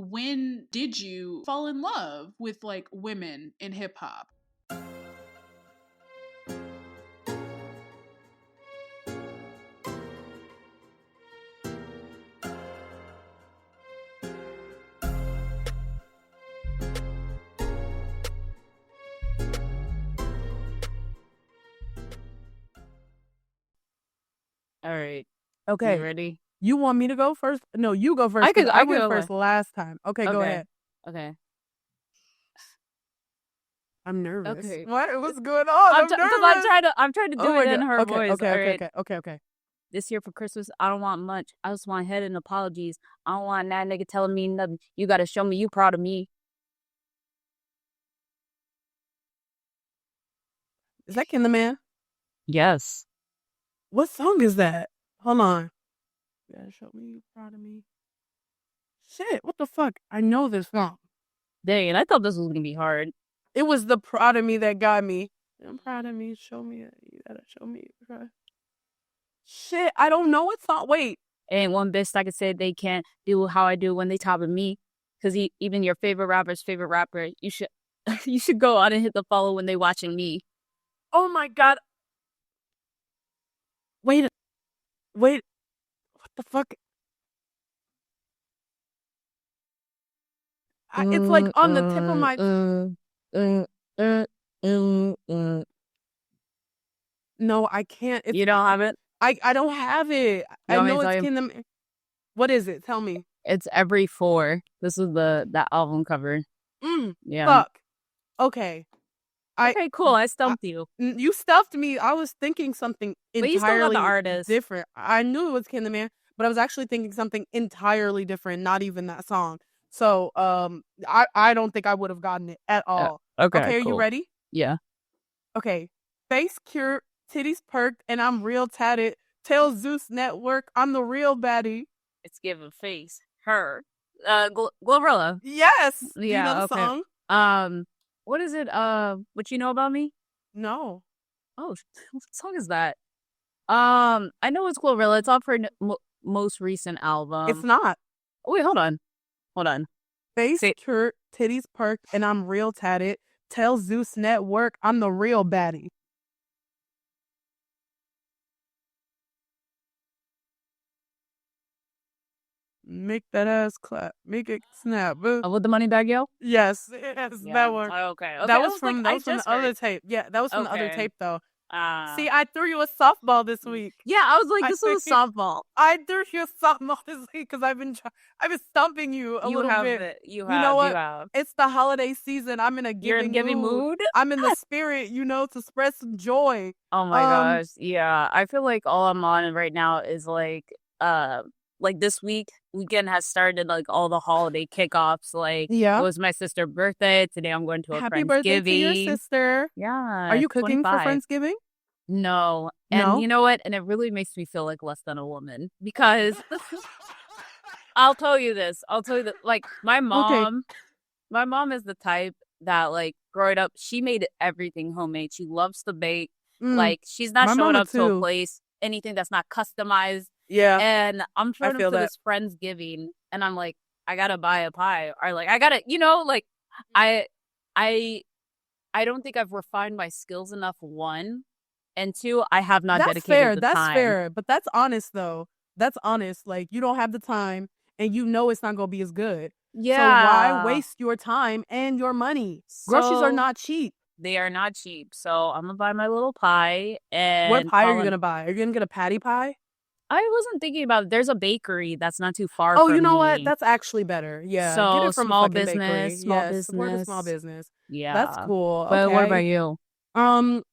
when did you fall in love with like women in hip hop? All right. Okay. You ready? You want me to go first? No, you go first. I went first last time. Okay, go ahead. Okay. I'm nervous. Okay. What's going on? I'm nervous. I'm trying to do it in her voice. Okay. This year for Christmas, I don't want much. I just want head and apologies. I don't want that nigga telling me nothing. You gotta show me you proud of me. Is that Ken the Man? Yes. What song is that? Hold on. You gotta show me you proud of me. Shit, what the fuck? I know this song. Dang, I thought this was gonna be hard. It was the proud of me that got me. I'm proud of me. Show me. You gotta show me. Shit, I don't know what song. Wait. Ain't one bitch that could say they can't do how I do when they top of me. Because even your favorite rapper's favorite rapper, you should go on and hit the follow when they watching me. Oh my god. Wait. What the fuck? It's like on the tip of my... No, I can't. You don't have it? I don't have it. I know it's Ken the... What is it? Tell me. It's Every 4. This is that album cover. Yeah. Fuck. Okay. Okay, cool. I stumped you. You stumped me. I was thinking something entirely but you still got the artist. Different. I knew it was Ken the Man, but I was actually thinking something entirely different, not even that song. So I don't think I would have gotten it at all. Okay, are you ready? Yeah. Okay. Face cure, titties perked, and I'm real tatted. Tell Zeus Network I'm the real baddie. It's giving face. Her. Glorilla. Yes. Yeah, you know the song? What is it? What you know about me? No. Oh, what song is that? I know it's Glorilla. It's off her most recent album. It's not. Oh, wait, hold on. Face cure, titties perked, and I'm real tatted. Tell Zeus Network I'm the real baddie. Make that ass clap. Make it snap. With the money bag, yo? Yes, that one. Okay. That was from the other tape. Yeah, that was from the other tape, though. See, I threw you a softball this week. Yeah, I was like, this was a softball. I threw you a softball this week because I've been stumping you a little bit. You know what? You have. It's the holiday season. I'm in a giving mood. I'm in the spirit, to spread some joy. Oh my gosh. Yeah. I feel like all I'm on right now is like this weekend has started like all the holiday kickoffs. Like it was my sister's birthday. Today I'm going to a Happy Friendsgiving. Birthday to your sister. Yeah. Are you cooking 25. for Friendsgiving? No. And you know what? And it really makes me feel like less than a woman because I'll tell you this. Like my mom is the type that like growing up, she made everything homemade. She loves to bake. Like she's not showing up to a place, anything that's not customized. Yeah. And I'm showing up to this Friendsgiving and I'm like, I gotta buy a pie. Or like I gotta, like I don't think I've refined my skills enough, one. And two, I have not dedicated the time. That's fair. But that's honest though. That's honest. Like you don't have the time and it's not gonna be as good. Yeah. So why waste your time and your money? Groceries are not cheap. They are not cheap. So I'm gonna buy my little pie. And what pie are you gonna buy? Are you gonna get a patty pie? I wasn't thinking about it. There's a bakery that's not too far from me. Oh, you know what? That's actually better. Yeah. So get it from small business. business. Support a small business. Yeah. That's cool. But okay. What about you? I'm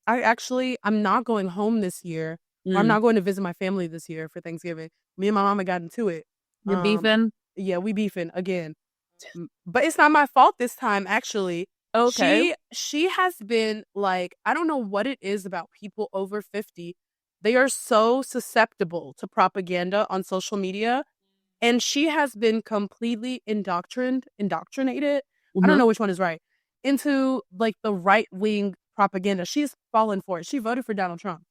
not going home this year. I'm not going to visit my family this year for Thanksgiving. Me and my mama got into it. You're beefing? Yeah, we beefing again. But it's not my fault this time, actually. Okay. She has been like, I don't know what it is about people over 50. They are so susceptible to propaganda on social media. And she has been completely indoctrinated. Mm-hmm. I don't know which one is right. Into like the right-wing propaganda. She's fallen for it. She voted for Donald Trump.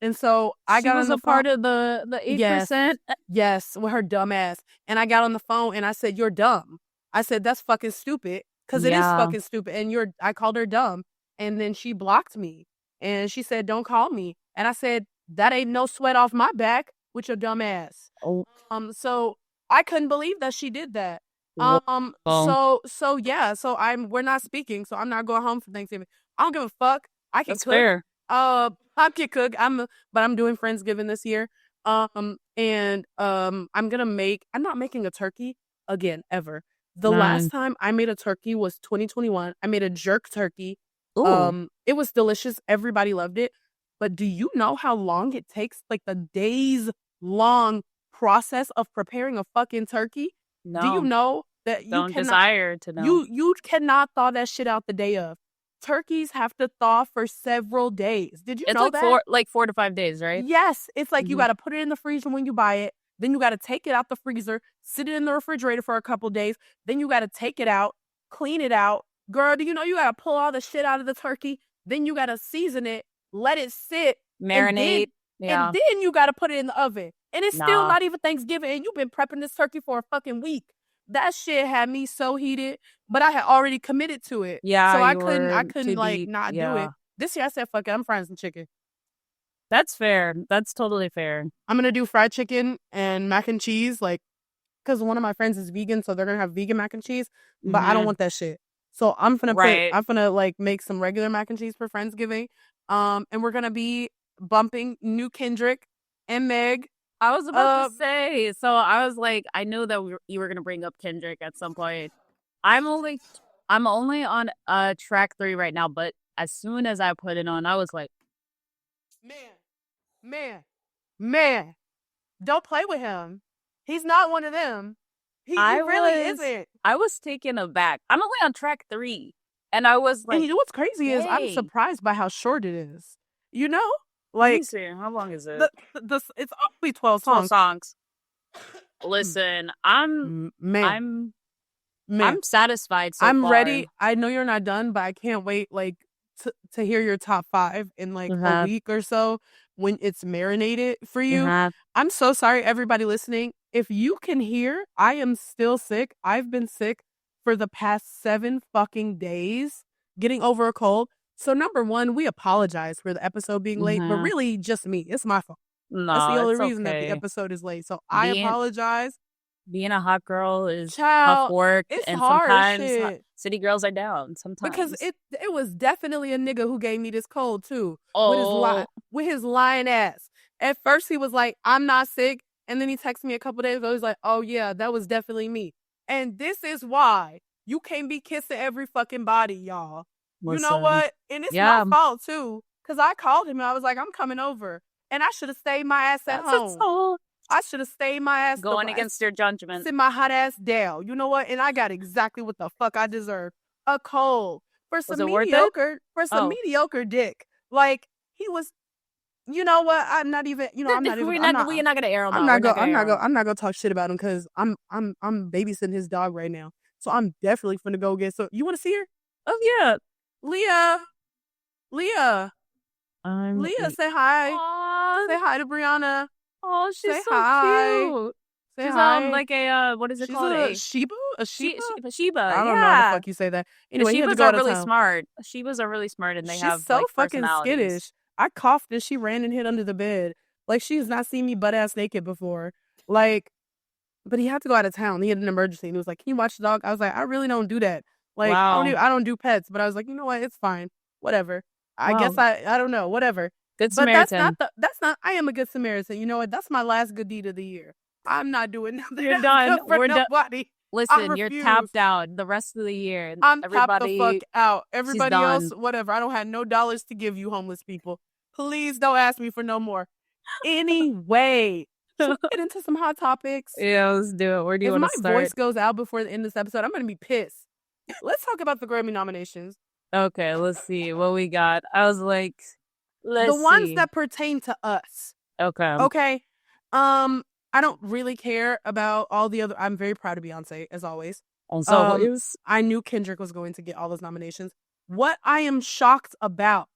And so I She got was on the a part phone. of the 8%. Yes, with her dumb ass. And I got on the phone and I said, "You're dumb." I said, "That's fucking stupid." Because it is Yeah. fucking stupid. And I called her dumb. And then she blocked me. And she said, "Don't call me." And I said, "That ain't no sweat off my back with your dumb ass." Oh, So I couldn't believe that she did that. well, So yeah, so we're not speaking, so I'm not going home for Thanksgiving. I don't give a fuck. I can that's cook. fair. I can cook. But I'm doing Friendsgiving this year. I'm not making a turkey again ever. The last time I made a turkey was 2021. I made a jerk turkey. Ooh. It was delicious. Everybody loved it. But do you know how long it takes? Like the days long process of preparing a fucking turkey? No. Do you know that Don't desire to know. You cannot thaw that shit out the day of. Turkeys have to thaw for several days. Did you know that? It's 4 to 5 days, right? Yes. It's like you got to put it in the freezer when you buy it. Then you got to take it out the freezer, sit it in the refrigerator for a couple days. Then you got to take it out, clean it out. Girl, do you know you got to pull all the shit out of the turkey? Then you got to season it, let it sit, marinate. And then you got to put it in the oven. And it's still not even Thanksgiving. And you've been prepping this turkey for a fucking week. That shit had me so heated, but I had already committed to it. Yeah, so I couldn't like not do it. This year I said, fuck it, I'm frying some chicken. That's fair. That's totally fair. I'm gonna do fried chicken and mac and cheese, like, because one of my friends is vegan, so they're gonna have vegan mac and cheese. But I don't want that shit. So I'm gonna like make some regular mac and cheese for Friendsgiving. And we're gonna be bumping new Kendrick and Meg. I was about to say, so I was like, I knew that you were gonna bring up Kendrick at some point. I'm only on track 3 right now, but as soon as I put it on, I was like, man, don't play with him. He's not one of them. He really isn't. I was taken aback. I'm only on track 3, and I was like, and you know what's crazy is I'm surprised by how short it is. You know, like, how long is it? It's only 12 songs. 12 songs. Listen, I'm satisfied so I'm far. ready. I know you're not done, but I can't wait like to hear your top 5 in like a week or so when it's marinated for you. I'm so sorry, everybody listening. If you can hear, I am still sick. I've been sick for the past 7 fucking days, getting over a cold. So number 1, we apologize for the episode being late, but really just me. It's my fault. No, that's the only reason that the episode is late. So I apologize. Being a hot girl is tough work. It's and hard sometimes shit. City girls are down sometimes. Because it was definitely a nigga who gave me this cold too. With his lying ass. At first he was like, "I'm not sick." And then he texted me a couple days ago. He's like, "Oh yeah, that was definitely me." And this is why you can't be kissing every fucking body, y'all. Listen, you know what? And it's my fault too. Because I called him and I was like, "I'm coming over." And I should have stayed my ass at home. I should have stayed my ass going against your judgment. Sit my hot ass down. You know what? And I got exactly what the fuck I deserve. A cold. For some mediocre dick. Like, he was, you know what? I'm not even, I'm not even. We're not gonna air him. I'm not gonna talk shit about him because I'm babysitting his dog right now. So I'm definitely finna go get. So you want to see her? Oh yeah, Leah, say hi. Aww. Say hi to Brianna. Oh, she's say so hi. cute. Say she's hi. what is it called? A Shiba? A Shiba? I don't know how the fuck you say that. Anyway, Shibas are really smart. Shibas are really smart, and she's so like, fucking skittish. I coughed and she ran and hid under the bed. Like, she's not seen me butt ass naked before. Like, but he had to go out of town. He had an emergency, and he was like, "Can you watch the dog?" I was like, "I really don't do that. Like, I don't do pets." But I was like, you know what? It's fine. Whatever. I guess I don't know. Whatever. Good Samaritan. That's not, I am a good Samaritan. You know what? That's my last good deed of the year. I'm not doing nothing. You're done. We're nobody. Listen, you're tapped out the rest of the year. I'm tapped the fuck out. Everybody else, whatever. I don't have no dollars to give you, homeless people. Please don't ask me for no more. Anyway, should we get into some hot topics? Yeah, let's do it. Where do you want to start? If my voice goes out before the end of this episode, I'm going to be pissed. Let's talk about the Grammy nominations. Okay, let's see what we got. I was like, the ones that pertain to us. Okay. I don't really care about all the other. I'm very proud of Beyonce, as always. I knew Kendrick was going to get all those nominations. What I am shocked about,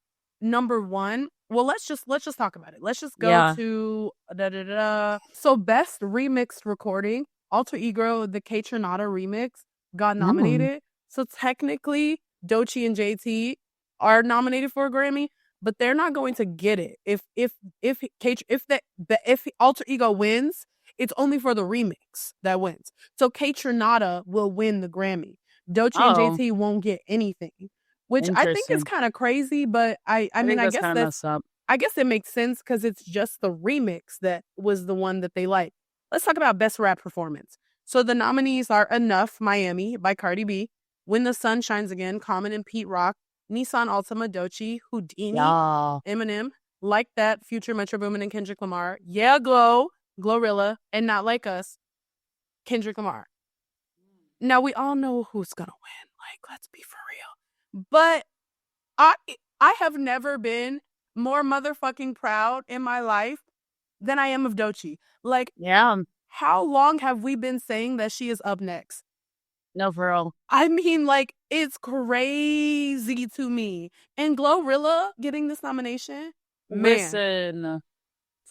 number 1, Well, let's just talk about it. Let's just go to So best remixed recording, Alter Ego, the K Tronada remix got nominated. So technically, Doechii and JT are nominated for a Grammy, but they're not going to get it. If Alter Ego wins, it's only for the remix that wins. So K Tronada will win the Grammy. Doechii and JT won't get anything, which I think is kind of crazy. But I mean, I guess that's up. I guess it makes sense because it's just the remix that was the one that they like. Let's talk about best rap performance. So the nominees are Enough, Miami by Cardi B, When the Sun Shines Again, Common and Pete Rock, Nissan Altima, Doechii, Houdini, Eminem, Like That, Future, Metro Boomin, and Kendrick Lamar, Yeah, Glow, Glorilla, and Not Like Us, Kendrick Lamar. Now, we all know who's going to win. Like, let's be for real. But I have never been more motherfucking proud in my life than I am of Doechii. Like, how long have we been saying that she is up next? No, for real. I mean, like, it's crazy to me. And Glorilla getting this nomination? Listen,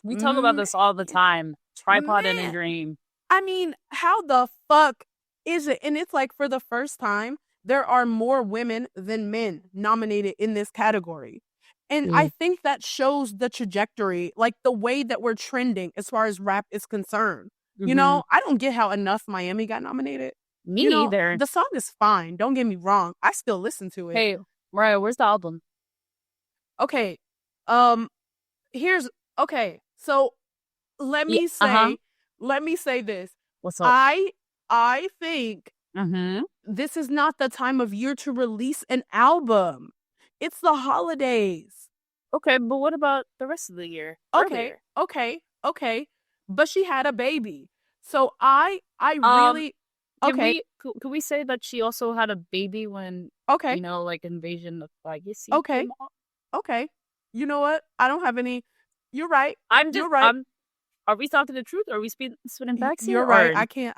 we talk about this all the time. Tripod in a dream. I mean, how the fuck is it? And it's like, for the first time, there are more women than men nominated in this category. And I think that shows the trajectory, like the way that we're trending as far as rap is concerned. You know, I don't get how Enough Miami got nominated. Me neither. The song is fine. Don't get me wrong. I still listen to it. Hey, Mariah, where's the album? Okay. So let me say this. What's up? I think this is not the time of year to release an album. It's the holidays. Okay, but what about the rest of the year? Okay. But she had a baby. So I really... Okay. Can we say that she also had a baby when, you know, like Invasion of Legacy came out? Okay. You know what? I don't have any... You're right. You're right. Are we talking the truth? Or are we spinning facts here? You're right. I can't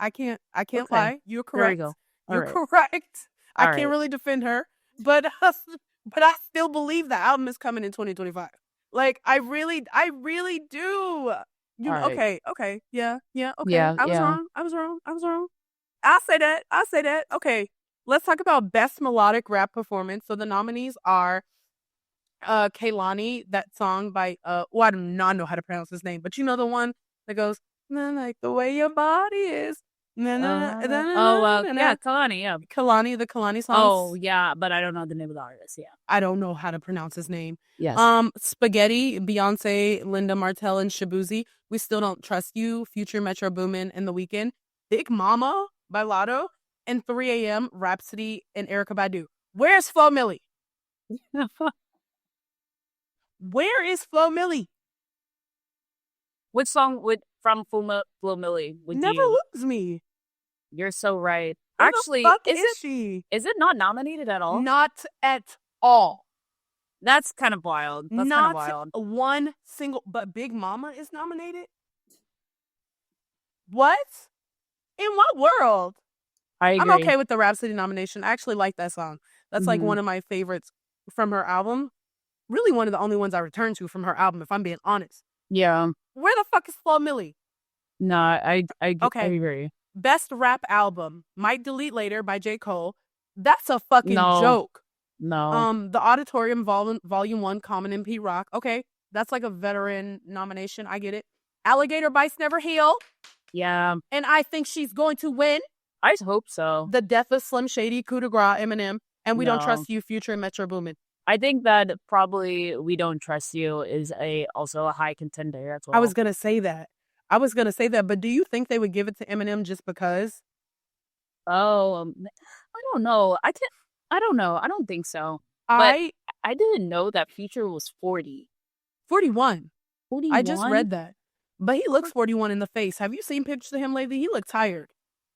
lie. You're correct. There you go. You're correct. I can't really defend her. But I still believe the album is coming in 2025. Like, I really do. You know, okay. Yeah, okay. I was wrong. I'll say that. Okay. Let's talk about best melodic rap performance. So the nominees are Kehlani, that song by I do not know how to pronounce his name, but you know the one that goes, "Nah, like the way your body is." Kehlani, Kehlani, the Kehlani song. Oh, yeah, but I don't know the name of the artist, I don't know how to pronounce his name. Yes. Spaghetti, Beyonce, Linda Martell, and Shabuzi, We Still Don't Trust You, Future, Metro Boomin, and The Weeknd. Big Mama by Lotto, and 3 a.m. Rhapsody and Erykah Badu. Where's Flo Milli? Where is Flo Milli? Which song from Flo Milli would Never Lose Me? You're so right. Where actually, the fuck is she? Is it not nominated at all? Not at all. That's kind of wild. Not one single. But Big Mama is nominated? What? In what world? I agree. I'm okay with the Rhapsody nomination. I actually like that song. That's like one of my favorites from her album. Really one of the only ones I return to from her album, if I'm being honest. Yeah. Where the fuck is Flo Milli? No, I agree. Best rap album, Might Delete Later by J. Cole. That's a fucking joke. No. The Auditorium Volume 1, Common and Pete Rock. Okay, that's like a veteran nomination. I get it. Alligator Bites Never Heal. Yeah. And I think she's going to win. I hope so. The Death of Slim Shady, Coup de Grace, Eminem, and We Don't Trust You, Future, and Metro Boomin. I think that probably We Don't Trust You is also a high contender as well. I was going to say that. But do you think they would give it to Eminem just because? Oh, I don't know. I don't know. I don't think so. I didn't know that Future was 40. 41. I just read that. But he looks 41 in the face. Have you seen pictures of him lately? He looks tired.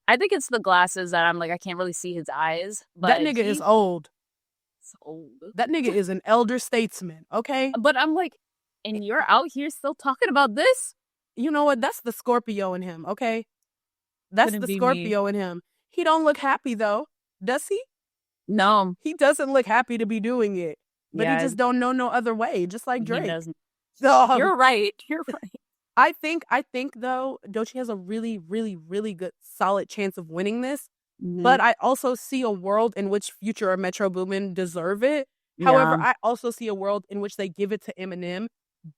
I think it's the glasses that I'm like, I can't really see his eyes. But that nigga is old. It's old. That nigga is an elder statesman, okay? But I'm like, and you're out here still talking about this? You know what? That's the Scorpio in him, okay? That's the Scorpio in him. He don't look happy, though. Does he? No. He doesn't look happy to be doing it. but he just don't know no other way, just like Drake. He doesn't. So You're right. You're right. I think though, Doechii has a really, really, really good, solid chance of winning this. But I also see a world in which Future or Metro Boomin deserve it. Yeah. However, I also see a world in which they give it to Eminem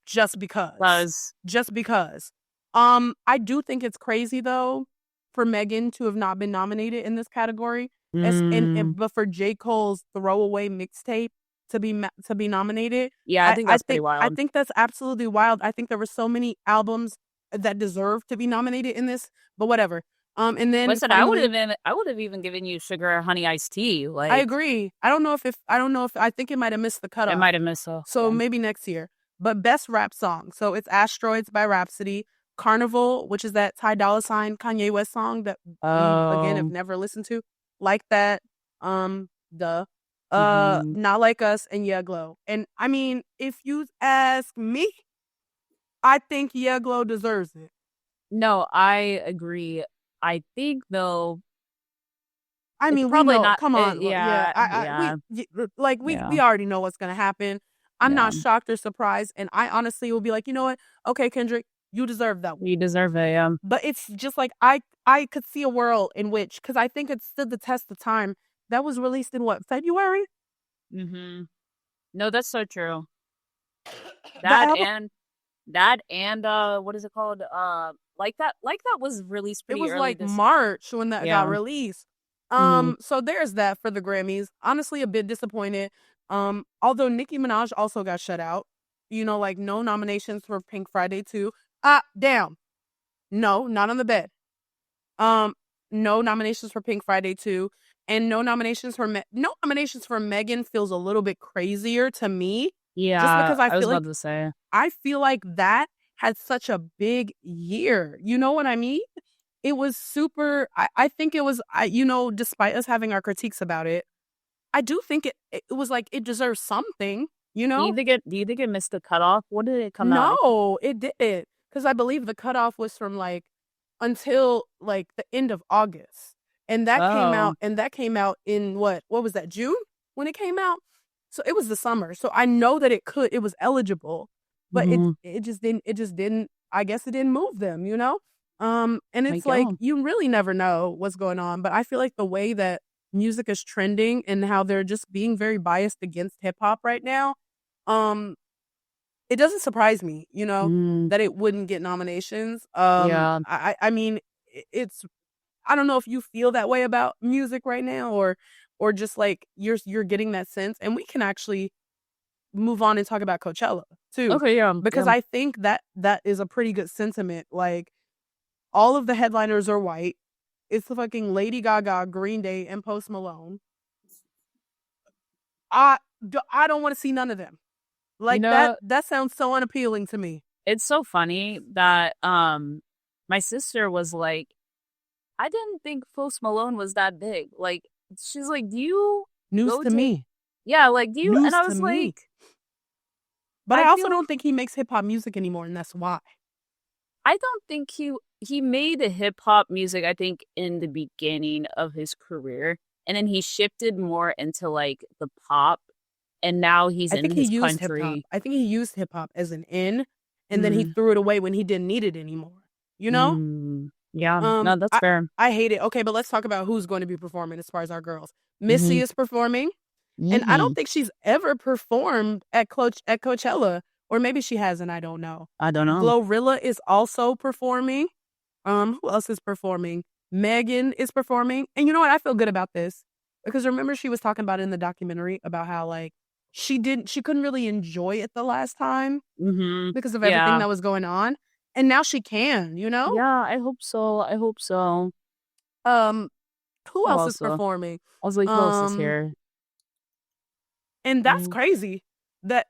just because. Just because. I do think it's crazy though for Megan to have not been nominated in this category, but for J. Cole's throwaway mixtape to be nominated. Yeah, I think that's pretty wild. I think that's absolutely wild. I think there were so many albums that deserve to be nominated in this, but whatever. And then listen, finally, I would have even given you Sugar Honey Iced Tea. Like, I agree. I don't know if I think it might have missed the cutoff. It might have missed. So maybe next year. But best rap song. So it's Asteroids by Rhapsody, Carnival, which is that Ty Dolla $ign Kanye West song that we again have never listened to. Like That, Not Like Us, and Yeah Glow. And I mean, if you ask me, I think Yeah Glow deserves it. No, I agree. I think though. I mean, probably not. Come on, we already know what's gonna happen. I'm not shocked or surprised, and I honestly will be like, you know what? Okay, Kendrick, you deserve that one. You deserve it, yeah. But it's just like I could see a world in which, because I think it stood the test of time. That was released in what, February? No, that's so true. That and what is it called? Like that was released pretty early. It was like March when that got released. So there's that for the Grammys. Honestly, a bit disappointed. Although Nicki Minaj also got shut out. Like no nominations for Pink Friday 2. Damn. No, not on the bed. No nominations for Pink Friday 2. And no nominations for Megan feels a little bit crazier to me. Yeah, just because I was about to say. I feel like that had such a big year. You know what I mean? It was super. I think it was. Despite us having our critiques about it, I do think it was like it deserves something. Do you think it missed the cutoff? What did it come out? No, it didn't. Because I believe the cutoff was from until the end of August. And that came out in what was that, June when it came out? So it was the summer. So I know that it was eligible, but it just didn't, I guess it didn't move them, And it's you really never know what's going on. But I feel like the way that music is trending and how they're just being very biased against hip hop right now, it doesn't surprise me, that it wouldn't get nominations. I mean, I don't know if you feel that way about music right now or just you're getting that sense. And we can actually move on and talk about Coachella too. Okay, yeah. Because I think that is a pretty good sentiment. All of the headliners are white. It's the fucking Lady Gaga, Green Day, and Post Malone. I don't want to see none of them. That sounds so unappealing to me. It's so funny that my sister was like, I didn't think Post Malone was that big. She's like, do you news to me? Yeah, do you? News and I was like, me. But I also don't think he makes hip hop music anymore, and that's why. I don't think he made hip hop music, I think, in the beginning of his career. And then he shifted more into the pop. And now he's in his country. Hip-hop. I think he used hip hop as an in, and then he threw it away when he didn't need it anymore. Yeah, no, that's fair. I hate it. Okay, but let's talk about who's going to be performing as far as our girls. Missy is performing. And I don't think she's ever performed at Coachella. Or maybe she hasn't, I don't know. Glorilla is also performing. Who else is performing? Megan is performing. And you know what? I feel good about this. Because remember she was talking about it in the documentary about how she couldn't really enjoy it the last time. Because of everything that was going on. And now she can, Yeah, I hope so. Who else is performing? I was like, who else is here? And that's crazy.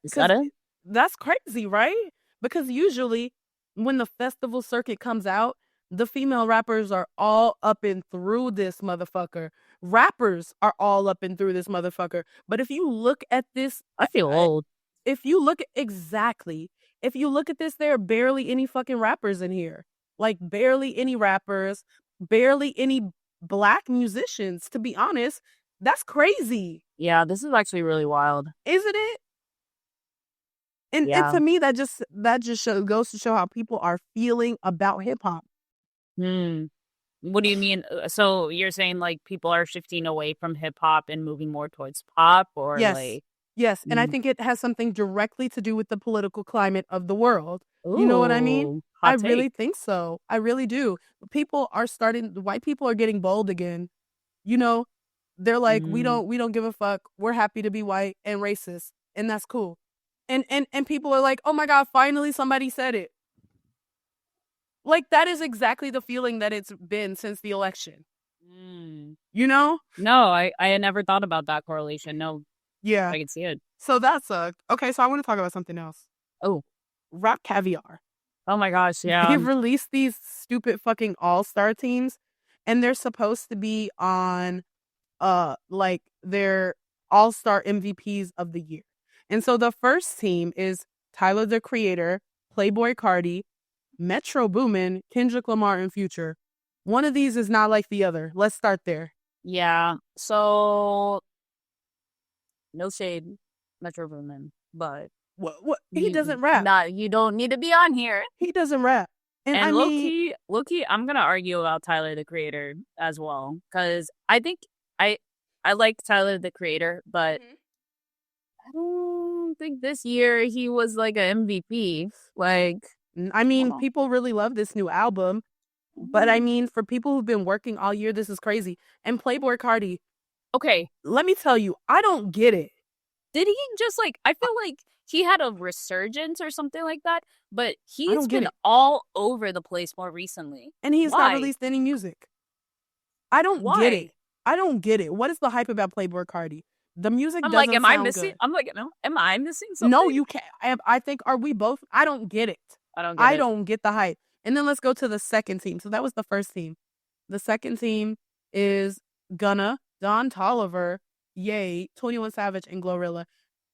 Is that it? That's crazy, right? Because usually when the festival circuit comes out, the female rappers are all up and through this motherfucker. Rappers are all up and through this motherfucker. But if you look at this... I feel old. If you look at this, there are barely any fucking rappers in here. Barely any rappers, barely any black musicians, to be honest. That's crazy. Yeah, this is actually really wild. Isn't it? And to me, that just goes to show how people are feeling about hip hop. What do you mean? So you're saying like people are shifting away from hip hop and moving more towards pop, or yes, yes, and I think it has something directly to do with the political climate of the world. You know what I mean? I really think so. I really do. People are white people are getting bold again. You know, they're like, we don't give a fuck. We're happy to be white and racist, and that's cool. And people are like, oh my God, finally somebody said it. Like, that is exactly the feeling that it's been since the election. You know? No, I had never thought about that correlation. No. Yeah. I can see it. So that sucked. Okay, so I want to talk about something else. Oh. Rap Caviar. Oh my gosh, yeah. They've released these stupid fucking all-star teams, and they're supposed to be on like their all-star MVPs of the year. And so the first team is Tyler the Creator, Playboi Carti, Metro Boomin, Kendrick Lamar, and Future. One of these is not like the other. Let's start there. Yeah. So no shade, Metro Boomin, but what? He doesn't rap. Nah, you don't need to be on here. He doesn't rap. And low key, I'm gonna argue about Tyler the Creator as well, because I think I like Tyler the Creator, but I don't think this year he was like an MVP. Like, I mean, people really love this new album, but I mean, for people who've been working all year, this is crazy. And Playboi Carti, okay, let me tell you, I don't get it. Did he just like? I feel like he had a resurgence or something like that, but he's been all over the place more recently, and he's not released any music. I don't get it. I don't get it. What is the hype about Playboi Carti? The music doesn't sound good. Am I missing? I'm like, no, am I missing something? No, you can't. I think, are we both? I don't get it. I don't get the hype. And then let's go to the second team. So that was the first team. The second team is Gunna, Don Toliver, Ye, 21 Savage, and Glorilla.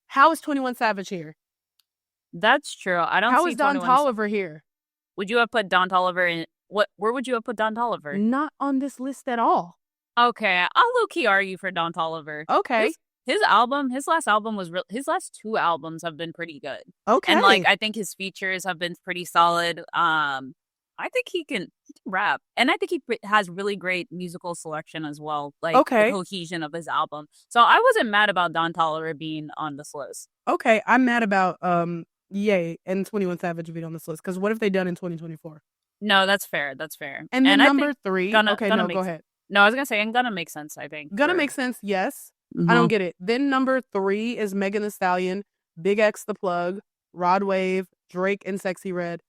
How is 21 Savage here? That's true. I don't. How is Don Toliver here? Would you have put Don Toliver in? Where would you have put Don Toliver? Not on this list at all. Okay, I'll low-key argue for Don Toliver. Okay. His last album was real. His last two albums have been pretty good. Okay. And like, I think his features have been pretty solid. I think he can rap, and I think he has really great musical selection as well. Like, the cohesion of his album. So I wasn't mad about Don Toliver being on this list. Okay, I'm mad about Ye and 21 Savage being on this list, because what have they done in 2024? No, that's fair. That's fair. And then number 3. Gunna go ahead. No, I was gonna say, and Gunna makes sense. I think Gunna makes sense. Yes. I don't get it. Then number 3 is Megan Thee Stallion, Big X the Plug, Rod Wave, Drake, and Sexy Red.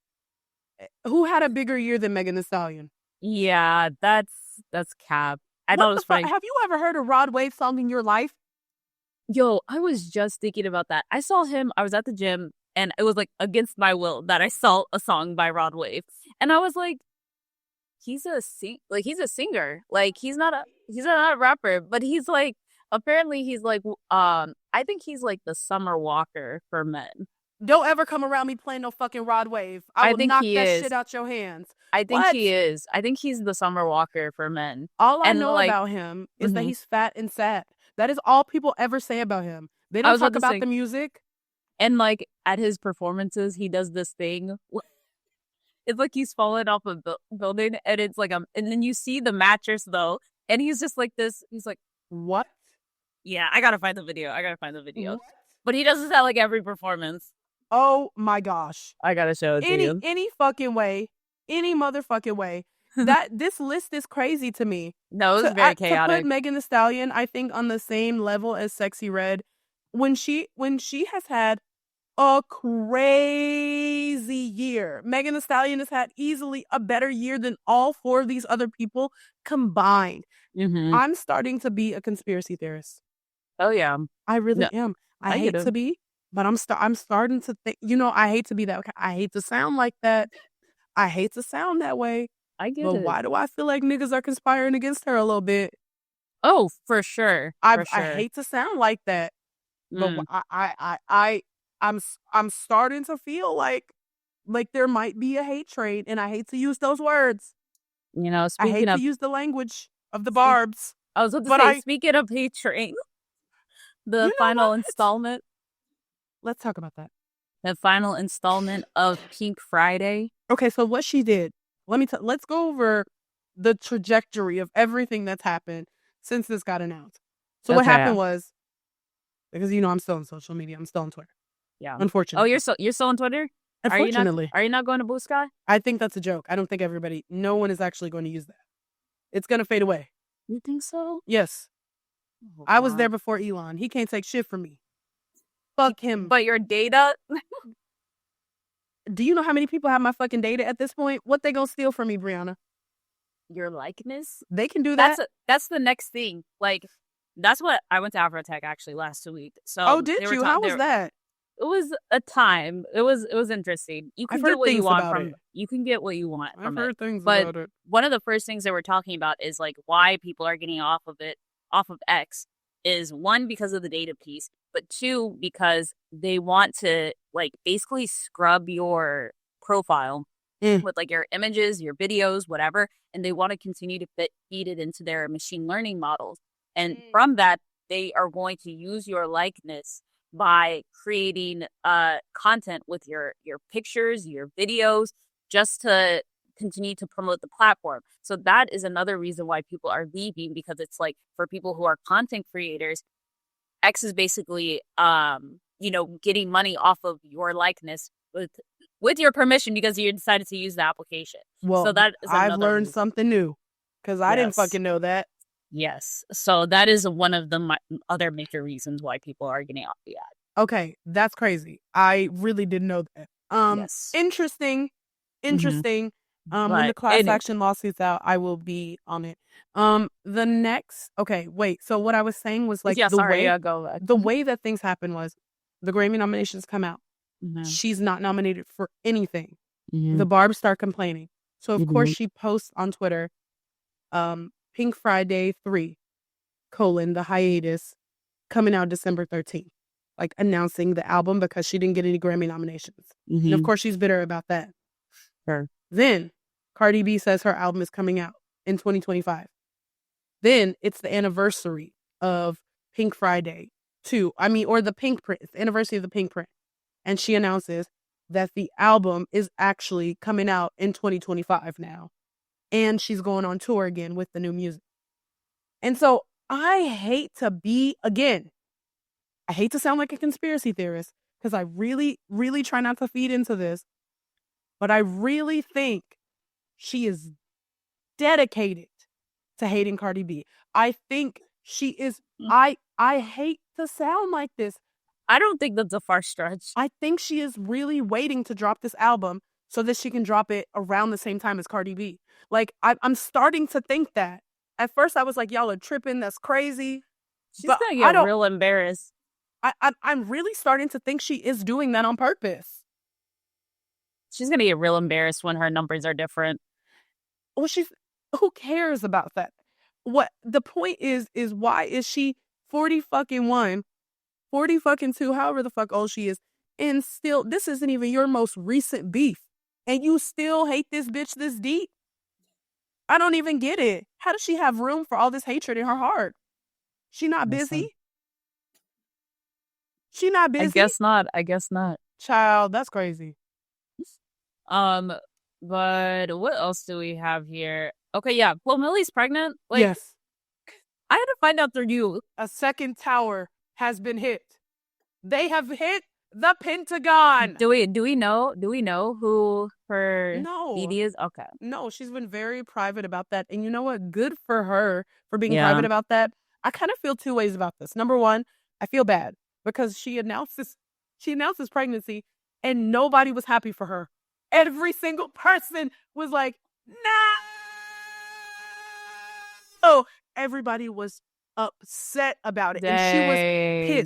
Who had a bigger year than Megan Thee Stallion? Yeah, that's cap. I thought it was funny. Have you ever heard a Rod Wave song in your life? Yo, I was just thinking about that. I saw him. I was at the gym, and it was like against my will that I saw a song by Rod Wave, and I was like, he's a singer. Like, he's not a rapper, but he's like, apparently he's like, I think he's like the Summer Walker for men. Don't ever come around me playing no fucking Rod Wave. I will knock that shit out your hands. I think he is. I think he's the Summer Walker for men. All I know about him is that he's fat and sad. That is all people ever say about him. They don't talk about the music. And like, at his performances, he does this thing. It's like he's fallen off a building, and it's like and then you see the mattress though, and he's just like this. He's like, what? Yeah, I gotta find the video. What? But he does this at like every performance. Oh my gosh. I gotta show it to you. Any fucking way. Any motherfucking way. That this list is crazy to me. No, it was very chaotic. To put Megan Thee Stallion, I think, on the same level as Sexy Red, when she has had a crazy year. Megan Thee Stallion has had easily a better year than all 4 of these other people combined. I'm starting to be a conspiracy theorist. Oh yeah, I really am. I hate to be, but I'm starting to think. I hate to be that. I hate to sound like that. I hate to sound that way. I get it. But why do I feel like niggas are conspiring against her a little bit? Oh, for sure. I hate to sound like that, but I'm starting to feel like there might be a hate train, and I hate to use those words. I hate to use the language of the barbs. I was about to say, speaking of hate train, the final installment. Let's talk about that. The final installment of Pink Friday. Okay, so what she did, let's go over the trajectory of everything that's happened since this got announced. So what happened was, because I'm still on social media, I'm still on Twitter. Yeah. Unfortunately. Oh, you're still on Twitter? Unfortunately. Are you not going to Blue Sky? I think that's a joke. I don't think no one is actually going to use that. It's going to fade away. You think so? Yes. Oh, I was there before Elon. He can't take shit from me. Fuck him. But your data? Do you know how many people have my fucking data at this point? What they gonna steal from me, Brianna? Your likeness? They can do that. That's the next thing. Like, that's what I went to Afrotech actually last week. So oh, did you? How was that? It was a time. It was interesting. You can get what you want from it. You can get what you want from it. I've heard things about it. One of the first things that we're talking about is like why people are getting off of X is one, because of the data piece, but two, because they want to like basically scrub your profile with like your images, your videos, whatever, and they want to continue to feed it into their machine learning models. And from that, they are going to use your likeness by creating content with your pictures, your videos, just to continue to promote the platform. So that is another reason why people are leaving, because it's like for people who are content creators, X is basically getting money off of your likeness with your permission because you decided to use the application. Well, so that is I've learned something new because I didn't fucking know that. Yes. So that is one of the other major reasons why people are getting off the ad. Okay, that's crazy. I really didn't know that. Yes. Interesting. When the class action lawsuit's out, I will be on it. The next, okay, wait. So what I was saying was like the way that things happen was the Grammy nominations come out. Mm-hmm. She's not nominated for anything. Mm-hmm. The Barbs start complaining. So of course she posts on Twitter, Pink Friday 3, the hiatus, coming out December 13th. Like announcing the album because she didn't get any Grammy nominations. Mm-hmm. And of course she's bitter about that. Sure. Then Cardi B says her album is coming out in 2025. Then it's the anniversary of Pink Friday 2. Or the Pink Print. It's the anniversary of the Pink Print. And she announces that the album is actually coming out in 2025 now. And she's going on tour again with the new music. And so I hate to sound like a conspiracy theorist because I really, really try not to feed into this. But I really think she is dedicated to hating Cardi B. I think she is. I hate to sound like this. I don't think that's a far stretch. I think she is really waiting to drop this album so that she can drop it around the same time as Cardi B. Like, I'm starting to think that. At first, I was like, y'all are tripping. That's crazy. She's going to get real embarrassed. I'm really starting to think she is doing that on purpose. She's going to get real embarrassed when her numbers are different. Well, who cares about that? What the point is why is she 40-1, 40-2, however the fuck old she is, and still, this isn't even your most recent beef, and you still hate this bitch this deep? I don't even get it. How does she have room for all this hatred in her heart? She not busy? She not busy? I guess not. Child, that's crazy. But what else do we have here? Okay, yeah. Well, Millie's pregnant. Yes. I had to find out through you. A second tower has been hit. They have hit the Pentagon. Do we know who her BD is? Okay. No, she's been very private about that. And you know what? Good for her for being private about that. I kind of feel two ways about this. Number one, I feel bad because she announced this pregnancy and nobody was happy for her. Every single person was like, nah. Oh, everybody was upset about it. Dang. And she was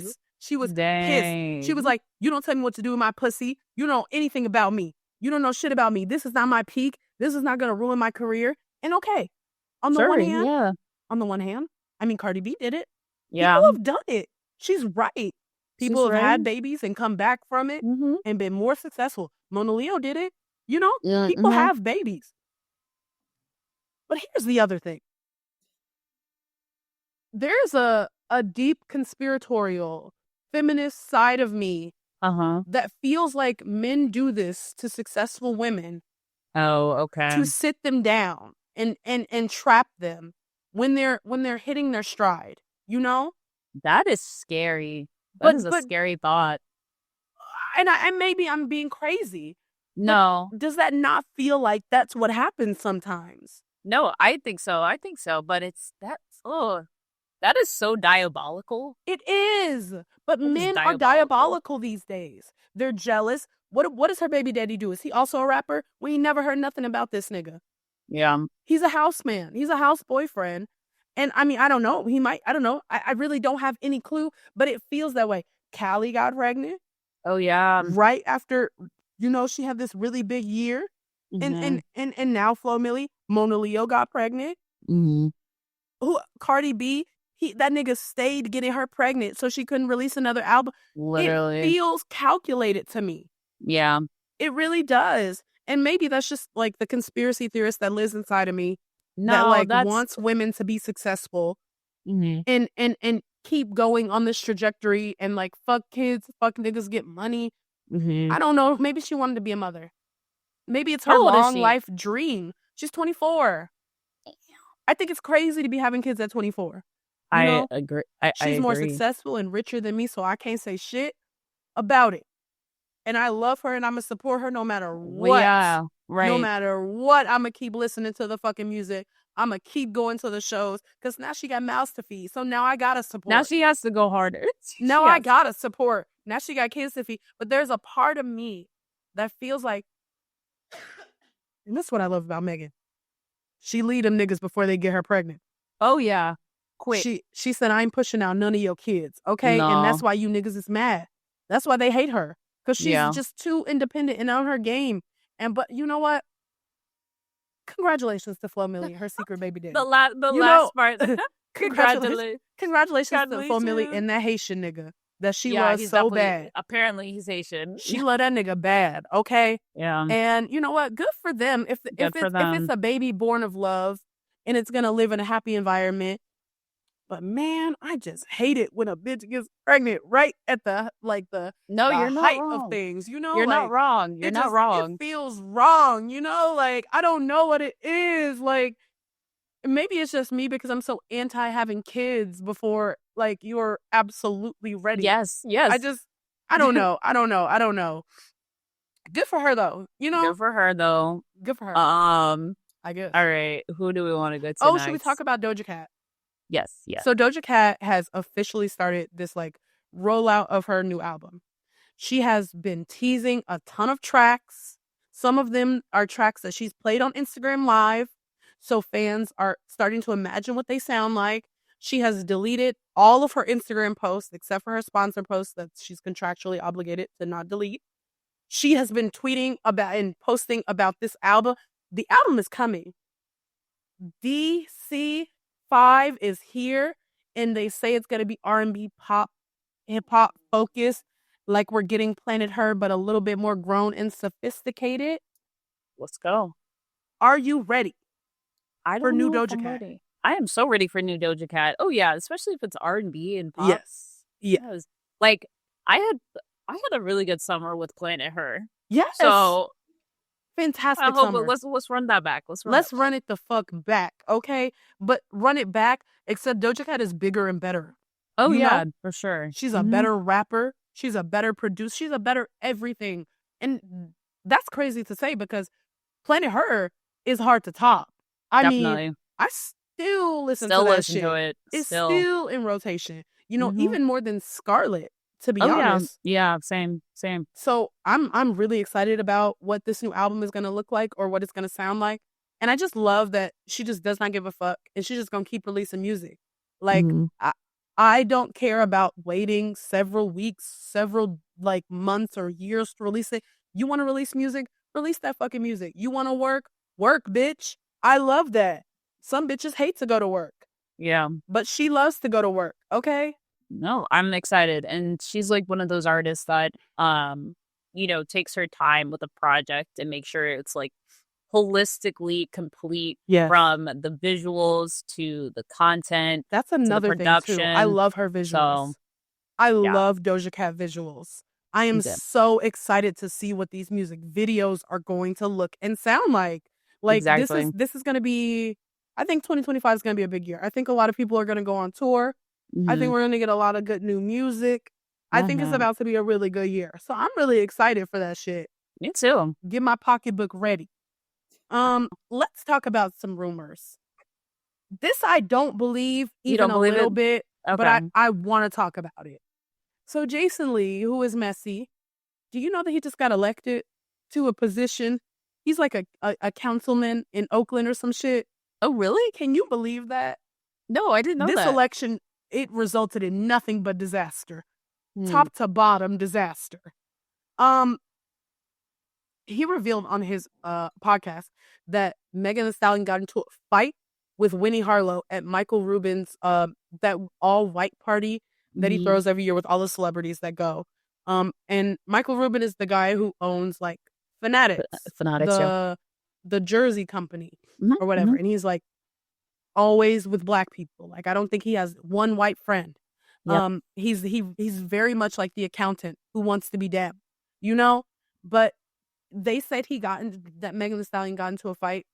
pissed. She was pissed. She was like, you don't tell me what to do with my pussy. You don't know anything about me. You don't know shit about me. This is not my peak. This is not going to ruin my career. And okay, on the one hand, I mean, Cardi B did it. Yeah. People have done it. She's right. People have had babies and come back from it and been more successful. Mona Leo did it. You know, people have babies. But here's the other thing. There's a deep conspiratorial feminist side of me that feels like men do this to successful women. Oh, okay. To sit them down and trap them when they're hitting their stride, you know? That is scary. That is a scary thought. And maybe I'm being crazy. No. Does that not feel like that's what happens sometimes? No, I think so. But that is so diabolical. It is. But men are diabolical these days. They're jealous. What does her baby daddy do? Is he also a rapper? We ain't never heard nothing about this nigga. Yeah. He's a house man. He's a house boyfriend. And I mean, I don't know. He might, I don't know. I really don't have any clue, but it feels that way. Callie got pregnant. Oh, yeah. Right after, she had this really big year. And now Flo Milli, Mona Leo got pregnant. Mm-hmm. Cardi B, that nigga stayed getting her pregnant so she couldn't release another album. Literally. It feels calculated to me. Yeah. It really does. And maybe that's just like the conspiracy theorist that lives inside of me that wants women to be successful and keep going on this trajectory and like fuck kids, fuck niggas, get money. I don't know. Maybe she wanted to be a mother. Maybe it's her long life dream. She's 24. I think it's crazy to be having kids at 24. I agree. She's more successful and richer than me, so I can't say shit about it. And I love her and I'm going to support her no matter what. Yeah, right. No matter what, I'm going to keep listening to the fucking music. I'm going to keep going to the shows because now she got mouths to feed. So now I got to support. Now she has to go harder. Now I got to support. Now she got kids to feed. But there's a part of me that feels like, and this is what I love about Megan. She lead them niggas before they get her pregnant. Oh, yeah. Quick. She said, I ain't pushing out none of your kids. Okay? No. And that's why you niggas is mad. That's why they hate her. Because she's just too independent and on her game. But you know what? Congratulations to Flo Milli, her secret baby daddy. The last part. Congratulations to Flo Milli and that Haitian nigga that she loves so bad. Apparently he's Haitian. She love that nigga bad, okay? Yeah. And you know what? Good for them. If it's a baby born of love and it's going to live in a happy environment. But man, I just hate it when a bitch gets pregnant right at the height of things, You're not wrong. You're not wrong. It feels wrong, I don't know what it is. Like, maybe it's just me because I'm so anti having kids before, you're absolutely ready. Yes. I don't know. Good for her, though. Good for her, though. Good for her. I guess. All right. Who do we want to go to next? Should we talk about Doja Cat? Yes. So Doja Cat has officially started this rollout of her new album. She has been teasing a ton of tracks. Some of them are tracks that she's played on Instagram Live. So fans are starting to imagine what they sound like. She has deleted all of her Instagram posts except for her sponsor posts that she's contractually obligated to not delete. She has been tweeting about and posting about this album. The album is coming. DC5 is here, and they say it's going to be R&B, pop, hip-hop focused, like we're getting Planet Her, but a little bit more grown and sophisticated. Let's go. Are you ready for new Doja Cat? I am so ready for new Doja Cat. Oh, yeah, especially if it's R&B and pop. Yes. I had a really good summer with Planet Her. Yes. So fantastic summer. Let's run that back. Let's run it the fuck back, okay? But run it back, except Doja Cat is bigger and better. Oh, yeah, for sure. She's a better rapper. She's a better producer. She's a better everything. And that's crazy to say because Planet Her is hard to top. Definitely. I mean, I still listen to that shit. To it. It's still in rotation. Even more than Scarlet, to be honest. Yeah, same. So I'm really excited about what this new album is going to look like or what it's going to sound like. And I just love that she just does not give a fuck and she's just going to keep releasing music. I don't care about waiting several weeks, several months or years to release it. You want to release music? Release that fucking music. You want to work? Work, bitch. I love that. Some bitches hate to go to work. Yeah. But she loves to go to work, okay? No, I'm excited. And she's one of those artists that, takes her time with a project and make sure it's holistically complete from the visuals to the content. That's another thing too. I love her visuals. I love Doja Cat visuals. I am so excited to see what these music videos are going to look and sound like. Like, this is going to be, I think 2025 is going to be a big year. I think a lot of people are going to go on tour. I think we're going to get a lot of good new music. I think it's about to be a really good year. So I'm really excited for that shit. Me too. Get my pocketbook ready. Let's talk about some rumors. This I don't believe even a little bit, but I want to talk about it. So Jason Lee, who is messy, do you know that he just got elected to a position? He's like a councilman in Oakland or some shit. Oh, really? Can you believe that? No, I didn't know that. This election, it resulted in nothing but disaster. Top to bottom disaster. He revealed on his podcast that Megan Thee Stallion got into a fight with Winnie Harlow at Michael Rubin's that all-white party that he throws every year with all the celebrities that go. And Michael Rubin is the guy who owns like Fanatics, the jersey company or whatever. And he's like always with black people. Like I don't think he has one white friend. Yep. He's very much like the accountant who wants to be damned, you know? But they said that Megan Thee Stallion got into a fight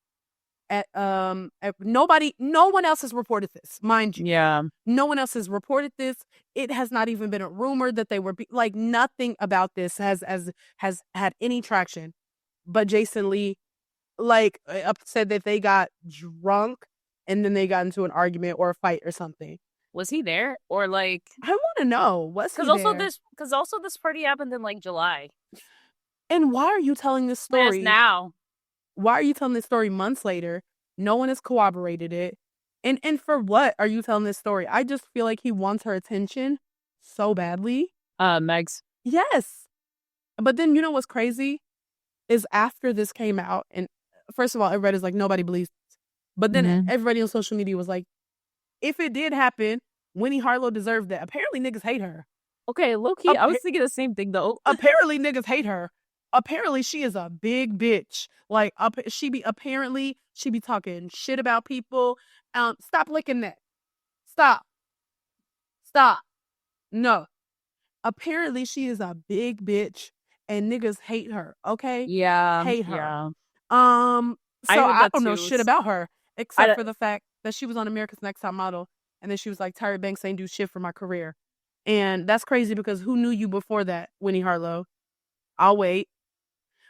at no one else has reported this, mind you. Yeah. No one else has reported this. It has not even been a rumor that they were like nothing about this has had any traction. But Jason Lee like said that they got drunk and then they got into an argument or a fight or something. Was he there or like? I want to know. Because also this party happened in like July. And why are you telling this story now? Why are you telling this story months later? No one has corroborated it. And for what are you telling this story? I just feel like he wants her attention so badly. Megs. Yes. But then you know what's crazy? Is after this came out, and first of all, everybody's like, nobody believes this. But then everybody on social media was like, if it did happen, Winnie Harlow deserved that. Apparently niggas hate her. Okay, low-key, I was thinking the same thing though. Apparently niggas hate her. Apparently she is a big bitch. Like she be talking shit about people. Stop licking that. Stop. No. Apparently she is a big bitch and niggas hate her. Okay? Yeah. Hate her. Yeah. So I don't know shit about her except for the fact that she was on America's Next Top Model and then she was like, Tyra Banks ain't do shit for my career. And that's crazy because who knew you before that, Winnie Harlow? I'll wait.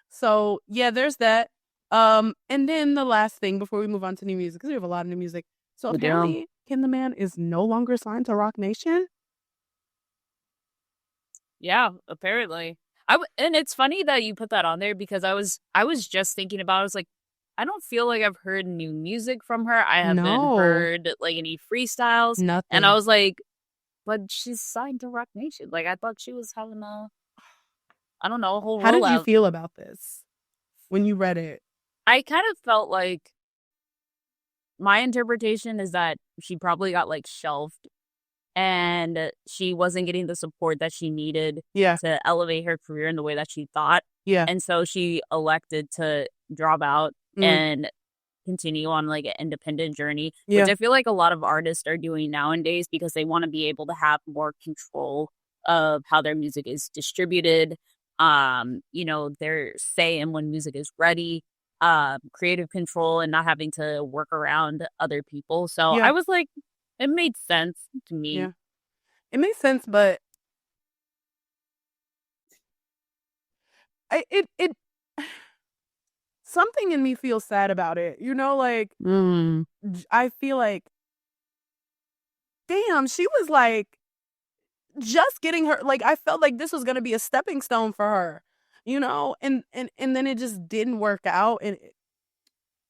So yeah, there's that. And then the last thing before we move on to new music, because we have a lot of new music. So apparently, Ken the Man is no longer signed to Rock Nation. Yeah, apparently. And it's funny that you put that on there because I was just thinking about. I was like, I don't feel like I've heard new music from her. I haven't heard like any freestyles. Nothing. And I was like, but she's signed to Rock Nation. Like I thought she was having a whole rollout. How did you feel about this when you read it? I kind of felt like my interpretation is that she probably got like shelved and she wasn't getting the support that she needed to elevate her career in the way that she thought. Yeah. And so she elected to drop out and continue on like an independent journey, which I feel like a lot of artists are doing nowadays because they want to be able to have more control of how their music is distributed. Their say in when music is ready, creative control and not having to work around other people. So I was like, it made sense to me. Yeah. It makes sense, but it something in me feels sad about it. You know, like I feel like, damn, she was like just getting her, like I felt like this was gonna be a stepping stone for her, you know, and then it just didn't work out, and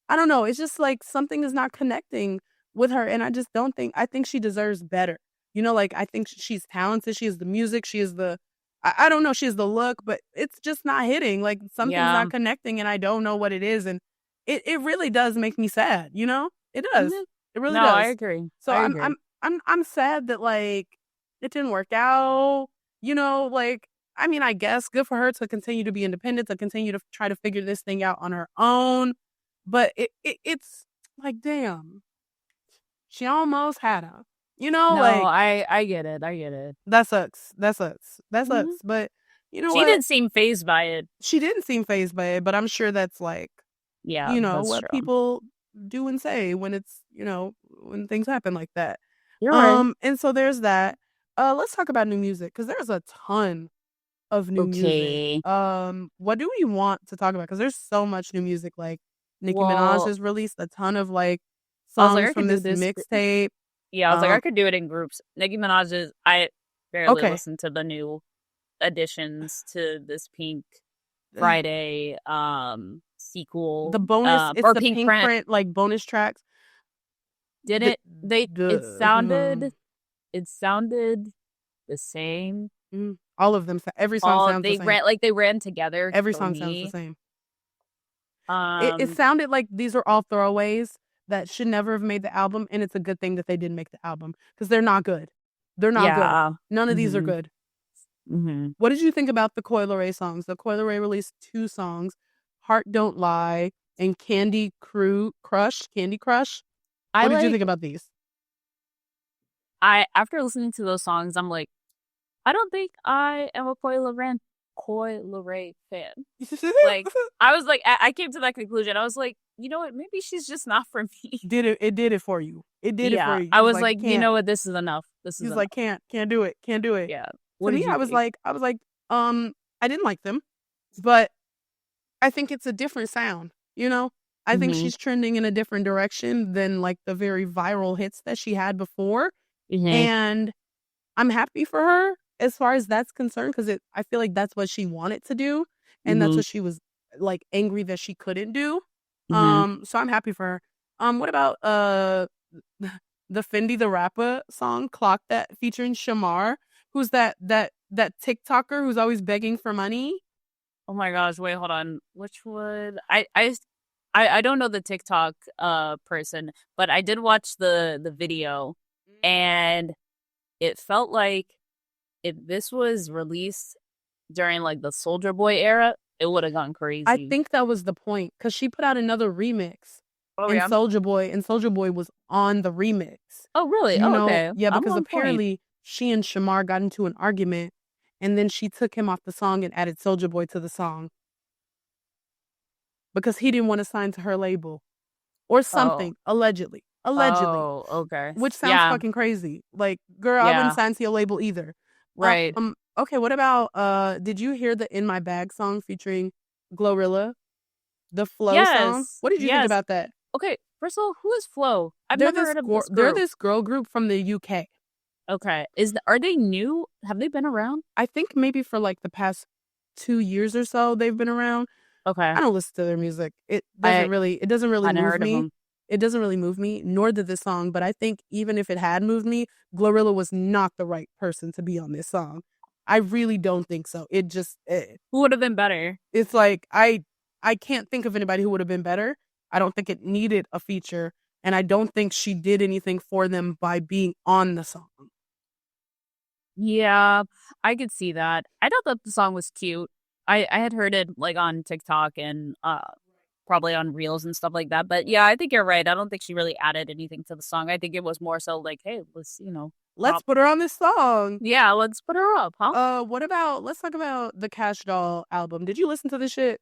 I don't know, it's just like something is not connecting with her, and I think she deserves better, you know, like I think she's talented, she has the music, she is the I don't know, she has the look, but it's just not hitting, like something's not connecting, and I don't know what it is, and it really does make me sad, you know, it does, it really does. I agree. So I'm sad that like it didn't work out, you know, like, I mean, I guess good for her to continue to be independent, to continue to try to figure this thing out on her own. But it's like, damn, she almost had her, you know, no, like. I get it. That sucks. But you know She what? didn't seem fazed by it. She didn't seem fazed by it, but I'm sure that's like, Yeah, that's what true. people do and say when it's, when things happen like that. You're right. And so there's that. Let's talk about new music, because there's a ton of new music. What do we want to talk about? Because there's so much new music. Like Nicki Minaj has released a ton of like songs from this mixtape. Yeah, I was like, I could do it in groups. Nicki Minaj I barely listened to the new additions to this Pink Friday sequel. The bonus, it's or the Pink Print like bonus tracks. It sounded the same. All of them, every song sounds the same. They ran together. Every song sounds the same. It sounded like these are all throwaways that should never have made the album, and it's a good thing that they didn't make the album, because they're not good. They're not good. None of these are good. What did you think about the Coi Leray songs? The Coi Leray released 2 songs, Heart Don't Lie and Candy Crush. What did you think about these? After listening to those songs, I'm like, I don't think I am a Coi Leray fan. Like, I was like, I came to that conclusion. I was like, you know what? Maybe she's just not for me. It did it for you. It did it for you. I was like, you know what? This is enough. He's like, can't do it. Can't do it. Yeah. To me, I was like, I didn't like them, but I think it's a different sound. I think she's trending in a different direction than like the very viral hits that she had before. And I'm happy for her as far as that's concerned, because I feel like that's what she wanted to do, and that's what she was like angry that she couldn't do. So I'm happy for her. What about the Fendi the Rapper song Clock That featuring Shamar? Who's that TikToker who's always begging for money? Oh my gosh, wait, hold on. Which one? I don't know the TikTok person, but I did watch the video, and it felt like if this was released during like the Soulja Boy era, it would have gone crazy. I think that was the point, because she put out another remix. Soulja Boy was on the remix. Oh, really? Okay. Yeah, because apparently she and Shamar got into an argument, and then she took him off the song and added Soulja Boy to the song, because he didn't want to sign to her label or something. Allegedly. Oh, okay. Which sounds fucking crazy. Like, girl, I wouldn't sign to your label either. Right. Okay, what about did you hear the In My Bag song featuring Glorilla? The Flow song? What did you think about that? Okay, first of all, who is Flow? I've never heard of this group. They're this girl group from the UK. Okay. Are they new? Have they been around? I think maybe for like the past 2 years or so they've been around. Okay. I don't listen to their music. It doesn't really move me. It doesn't really move me, nor did this song. But I think even if it had moved me, Glorilla was not the right person to be on this song. I really don't think so. It just... Who would have been better? It's like, I can't think of anybody who would have been better. I don't think it needed a feature. And I don't think she did anything for them by being on the song. Yeah, I could see that. I thought that the song was cute. I had heard it like on TikTok and probably on Reels and stuff like that. But yeah, I think you're right. I don't think she really added anything to the song. I think it was more so like, hey, let's put her on this song. Yeah, let's put her up, huh? Let's talk about the Cash Doll album. Did you listen to this shit?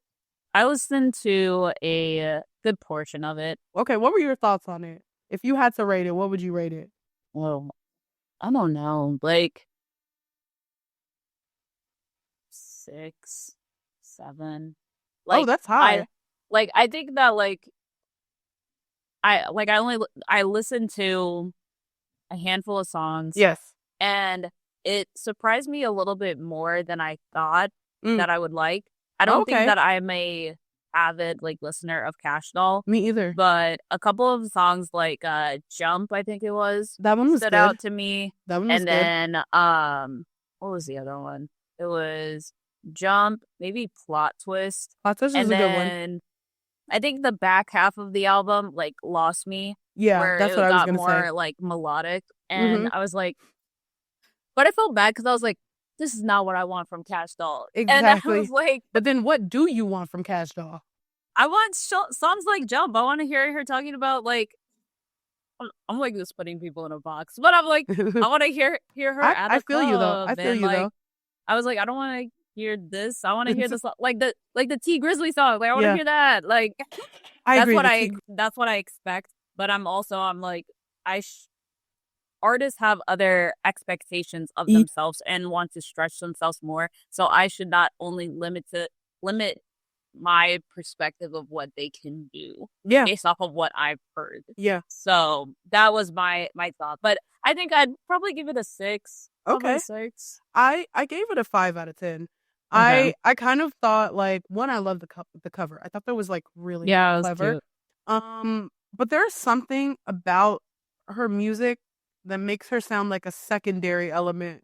I listened to a good portion of it. Okay, what were your thoughts on it? If you had to rate it, what would you rate it? Well, I don't know. Like 6, 7. Like, oh, that's high. I think that I listened to a handful of songs. Yes. And it surprised me a little bit more than I thought that I would like. I don't think that I'm a avid listener of Cash Doll. Me either. But a couple of songs like Jump, I think it was. That one was stood good. out to me. That one was and good. And then what was the other one? It was Jump, maybe Plot Twist. Plot Twist was a good one. I think the back half of the album lost me. Yeah, that's what I was gonna say. More melodic, and I was like, but I felt bad because I was like, this is not what I want from Cash Doll. Exactly. And I was like, but then what do you want from Cash Doll? I want songs like Jump. I want to hear her talking about I'm just putting people in a box, but I'm like, I want to hear her at the I feel club. you though. I feel you though. I was like, I don't want to hear this. I want to hear this, like the T Grizzly song. Like I want to hear that. Like I agree. That's what I expect. But I'm like artists have other expectations of themselves and want to stretch themselves more. So I should not only limit my perspective of what they can do based off of what I've heard. Yeah. So that was my thought. But I think I'd probably give it a 6. Okay. 6. I gave it a 5 out of 10. Okay. I kind of thought, like, one, I love the cover. I thought that was like really clever. But there's something about her music that makes her sound like a secondary element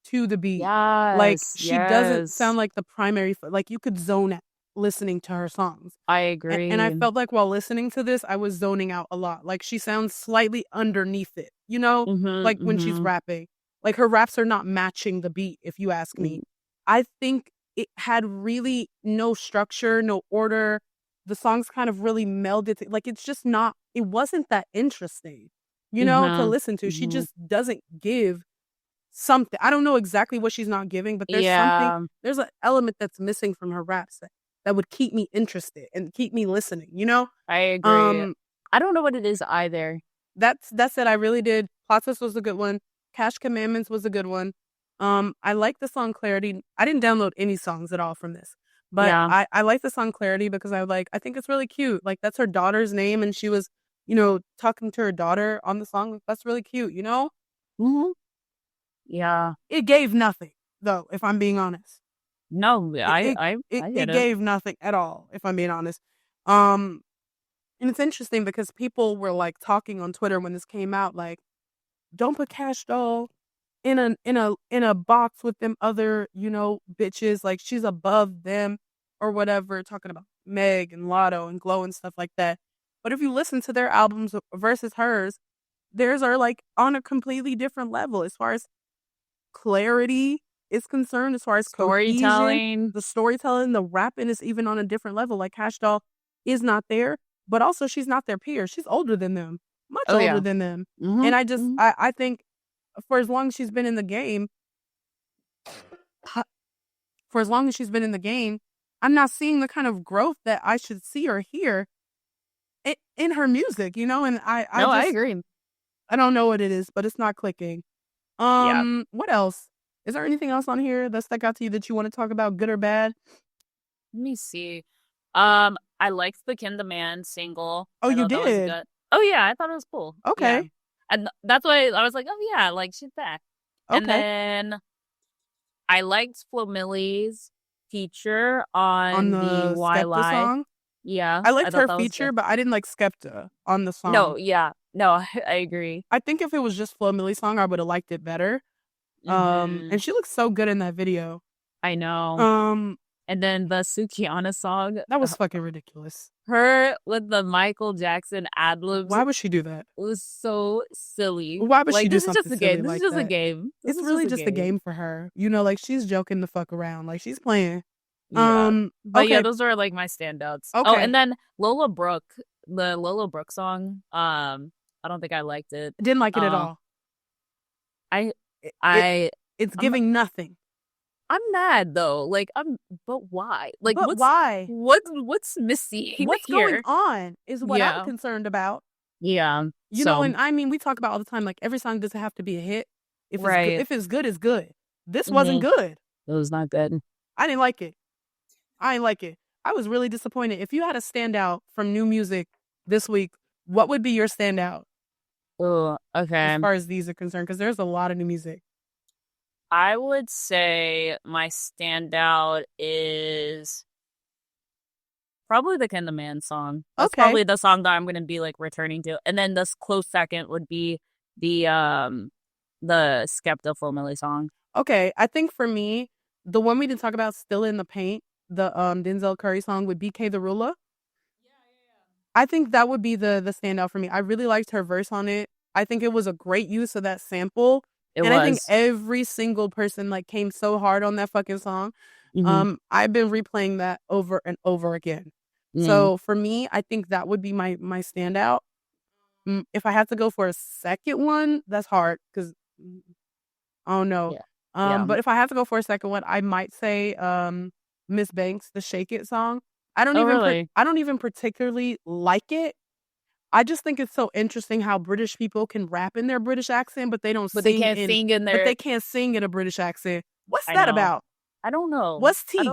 to the beat. Yes, like she doesn't sound like the primary. Like you could zone out listening to her songs. I agree. And I felt like while listening to this, I was zoning out a lot. Like she sounds slightly underneath it, you know, like when she's rapping. Like her raps are not matching the beat, if you ask me. I think it had really no structure, no order. The songs kind of really melded. Like it's just not, it wasn't that interesting, you know, to listen to. She just doesn't give something. I don't know exactly what she's not giving, but there's something, there's an element that's missing from her raps that would keep me interested and keep me listening, you know? I agree. I don't know what it is either. That's it. I really did. Plot Twist was a good one. Cash Commandments was a good one. I like the song Clarity. I didn't download any songs at all from this. But I like the song Clarity because I think it's really cute. Like that's her daughter's name and she was, you know, talking to her daughter on the song. That's really cute, you know? Yeah. It gave nothing though, if I'm being honest. No, it gave nothing at all, if I'm being honest. And it's interesting because people were like talking on Twitter when this came out, like, don't put Cash Doll in a box with them other, you know, bitches. Like she's above them or whatever, talking about Meg and Lotto and Glow and stuff like that. But if you listen to their albums versus hers, theirs are like on a completely different level as far as clarity is concerned, as far as storytelling, the storytelling, the rapping is even on a different level. Like Cash Doll is not there, but also she's not their peer. She's older than them, much older than them. And I think for as long as she's been in the game, I'm not seeing the kind of growth that I should see or hear in her music, you know? And I agree. I don't know what it is, but it's not clicking. What else? Is there anything else on here that stuck out to you that you want to talk about, good or bad? Let me see. I liked the Kin the Man single. Oh, you did? Oh, yeah. I thought it was cool. Okay. Yeah. And that's why I was like, oh, yeah, like she's back. Okay. And then I liked Flo Milli's feature on the Skepta song. Yeah. I liked her feature, but I didn't like Skepta on the song. No, yeah. No, I agree. I think if it was just Flo Milli's song, I would have liked it better. And she looks so good in that video. I know. And then the Sukiana song. That was fucking ridiculous. Her with the Michael Jackson ad-libs. Why would she do that? It was so silly. Why would she do something silly like that? This is just a game. It's really just a game for her. You know, like she's joking the fuck around. Like she's playing. Yeah. But yeah, those are like my standouts. Okay. Oh, and then Lola Brooke, the Lola Brooke song. I don't think I liked it. Didn't like it at all. It's giving nothing. I'm mad though. Like but why? Like why? What's missing? What's going on is what I'm concerned about. Yeah. You know, and I mean we talk about all the time, like every song doesn't have to be a hit. If it's good, it's good. This wasn't good. It was not good. I didn't like it. I was really disappointed. If you had a standout from new music this week, what would be your standout? Oh, okay. As far as these are concerned, because there's a lot of new music. I would say my standout is probably the Kin the Man song. That's probably the song that I'm going to be like returning to. And then this close second would be the Skepta Flo Milli song. Okay, I think for me, the one we didn't talk about, Still in the Paint, the Denzel Curry song with BK the Ruler. Yeah. I think that would be the standout for me. I really liked her verse on it. I think it was a great use of that sample. I think every single person like came so hard on that fucking song. I've been replaying that over and over again. So for me, I think that would be my standout. If I had to go for a second one, that's hard because I don't know. But if I have to go for a second one, I might say Miss Banks, the Shake It song. I don't even particularly like it. I just think it's so interesting how British people can rap in their British accent, but they don't but sing they can't sing in their. But they can't sing in a British accent. What's that about? I don't know. What's tea?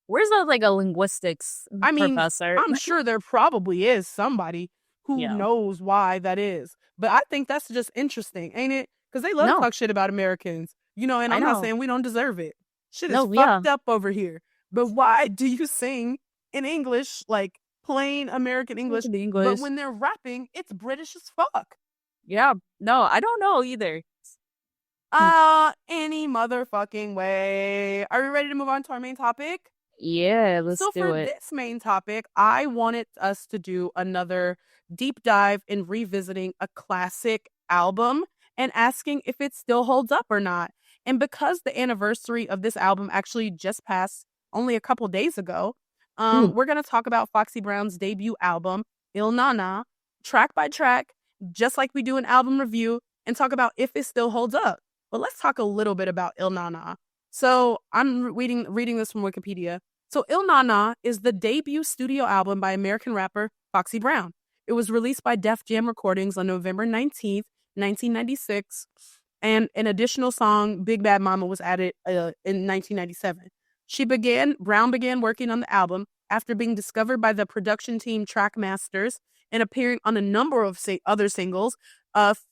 Where's the like a linguistics professor? I'm sure there probably is somebody who knows why that is. But I think that's just interesting, ain't it? Because they love to talk shit about Americans, you know, and I'm not saying we don't deserve it. Shit is fucked up over here. But why do you sing in English, like plain American English, but when they're rapping, it's British as fuck? Yeah. No, I don't know either. Any motherfucking way. Are we ready to move on to our main topic? Yeah, let's do it. So for this main topic, I wanted us to do another deep dive in revisiting a classic album and asking if it still holds up or not. And because the anniversary of this album actually just passed only a couple days ago, we're going to talk about Foxy Brown's debut album, Il Na Na, track by track, just like we do an album review, and talk about if it still holds up. But let's talk a little bit about Il Na Na. So I'm reading this from Wikipedia. So Il Na Na is the debut studio album by American rapper Foxy Brown. It was released by Def Jam Recordings on November 19th, 1996. And an additional song, Big Bad Mama, was added in 1997. Brown began working on the album after being discovered by the production team Trackmasters and appearing on a number of other singles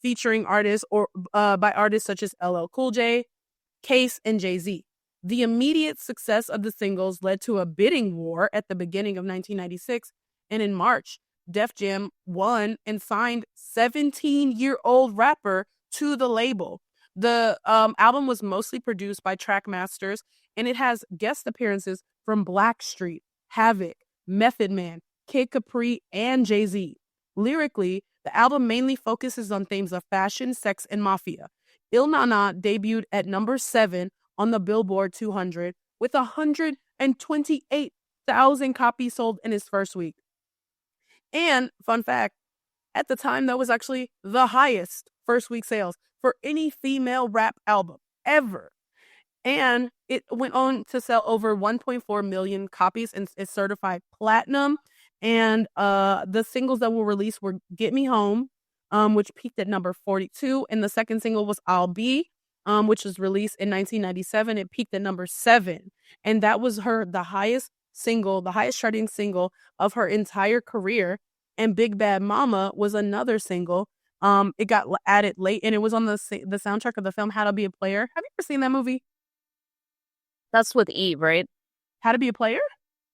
featuring artists by artists such as LL Cool J, Case, and Jay-Z. The immediate success of the singles led to a bidding war at the beginning of 1996, and in March, Def Jam won and signed 17-year-old rapper to the label. The album was mostly produced by Trackmasters, and it has guest appearances from Blackstreet, Havoc, Method Man, Kid Capri, and Jay-Z. Lyrically, the album mainly focuses on themes of fashion, sex, and mafia. Il Na Na debuted at number 7 on the Billboard 200 with 128,000 copies sold in its first week. And, fun fact, at the time, that was actually the highest first week sales for any female rap album ever. And it went on to sell over 1.4 million copies and is certified platinum. And the singles that were released were Get Me Home, which peaked at number 42. And the second single was I'll Be, which was released in 1997. It peaked at number 7. And that was the highest charting single of her entire career. And Big Bad Mama was another single. It got added late, and it was on the soundtrack of the film How to Be a Player. Have you ever seen that movie? That's with Eve, right? How to Be a Player?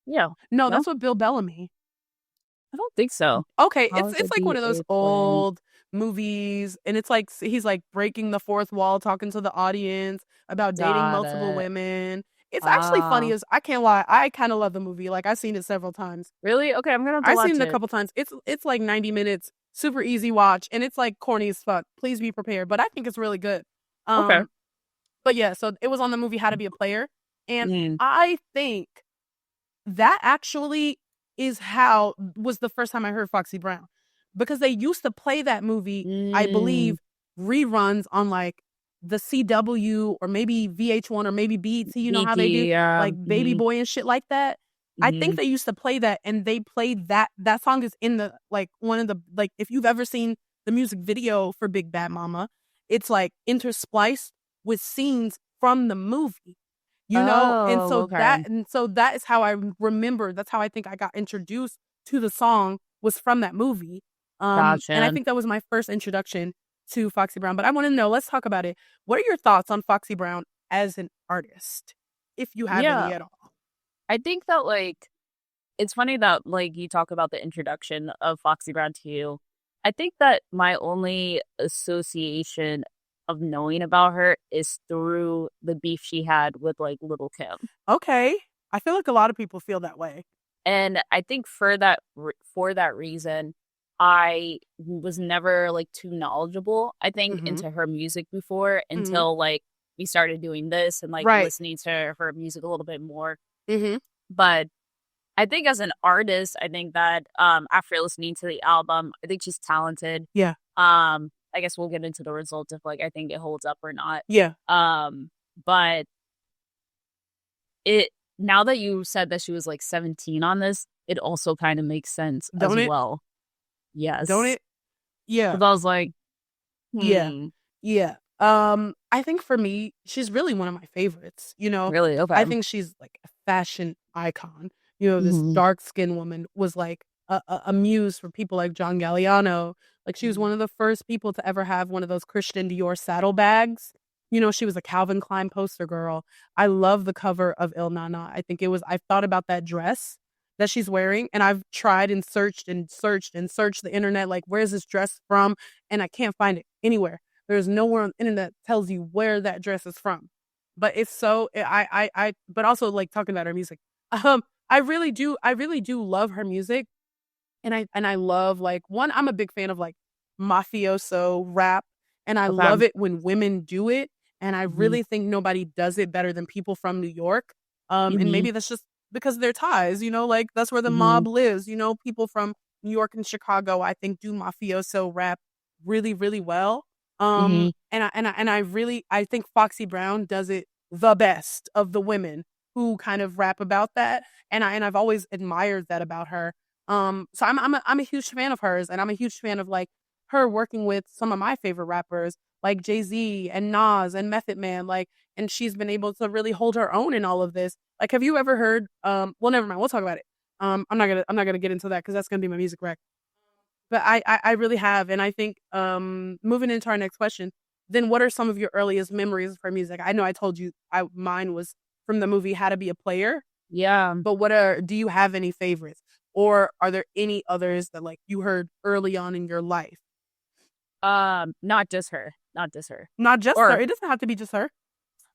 Yeah. No, that's with Bill Bellamy. I don't think so. Okay, it's like one of those old movies, and it's like he's like breaking the fourth wall, talking to the audience about dating multiple women. It's actually funny as I can't lie. I kind of love the movie. Like I've seen it several times. Really? Okay, I'm gonna have to watch it. I've seen it a couple times. It's like 90 minutes, super easy watch, and it's like corny as fuck. Please be prepared, but I think it's really good. Okay. But yeah, so it was on the movie How to Be a Player, and I think that actually was the first time I heard Foxy Brown, because they used to play that movie, I believe, reruns on like the CW or maybe VH1 or maybe BET, you know how they do like Baby Boy and shit like that. I think they used to play that, and they played that song is in the like one of the like if you've ever seen the music video for Big Bad Mama, it's like interspliced with scenes from the movie. You know, and so that is how I remember. That's how I think I got introduced to the song, was from that movie. Gotcha. And I think that was my first introduction to Foxy Brown. But I want to know, let's talk about it. What are your thoughts on Foxy Brown as an artist, if you have any at all? I think that like it's funny that like you talk about the introduction of Foxy Brown to you. I think that my only association of knowing about her is through the beef she had with like Little Kim. Okay. I feel like a lot of people feel that way. And I think for that reason, I was never like too knowledgeable, I think, into her music before until like we started doing this and like listening to her music a little bit more. But I think as an artist, I think that after listening to the album, I think she's talented. Yeah. I guess we'll get into the result if like I think it holds up or not. Yeah. but now that you said that she was like 17 on this, it also kind of makes sense Don't as it? well. Yes. Don't it? Yeah. Because I was like, Yeah. I think for me, she's really one of my favorites. Really? Okay. I think she's like a fashion icon. This dark-skinned woman was like a muse for people like John Galliano. Like, she was one of the first people to ever have one of those Christian Dior saddlebags. She was a Calvin Klein poster girl. I love the cover of Il Nana. I've thought about that dress that she's wearing, and I've tried and searched the internet, like, where's this dress from? And I can't find it anywhere. There's nowhere on the internet that tells you where that dress is from. But it's so, but also, like, talking about her music. I really do love her music. And I love, like, one, I'm a big fan of, like, mafioso rap. And I love it when women do it. And I really think nobody does it better than people from New York. And maybe that's just because of their ties, like, that's where the mob lives. People from New York and Chicago, I think, do mafioso rap really, really well. And I think Foxy Brown does it the best of the women who kind of rap about that. And I've always admired that about her. So I'm a huge fan of hers, and I'm a huge fan of, like, her working with some of my favorite rappers like Jay-Z and Nas and Method Man, like, and she's been able to really hold her own in all of this. Like, have you ever heard well, never mind, we'll talk about it. I'm not gonna get into that because that's gonna be my music rec. But I really have, and I think moving into our next question, then what are some of your earliest memories of her music? I know I told you mine was from the movie How to Be a Player. Yeah. But do you have any favorites? Or are there any others that, like, you heard early on in your life? Not just her. Not just her. It doesn't have to be just her.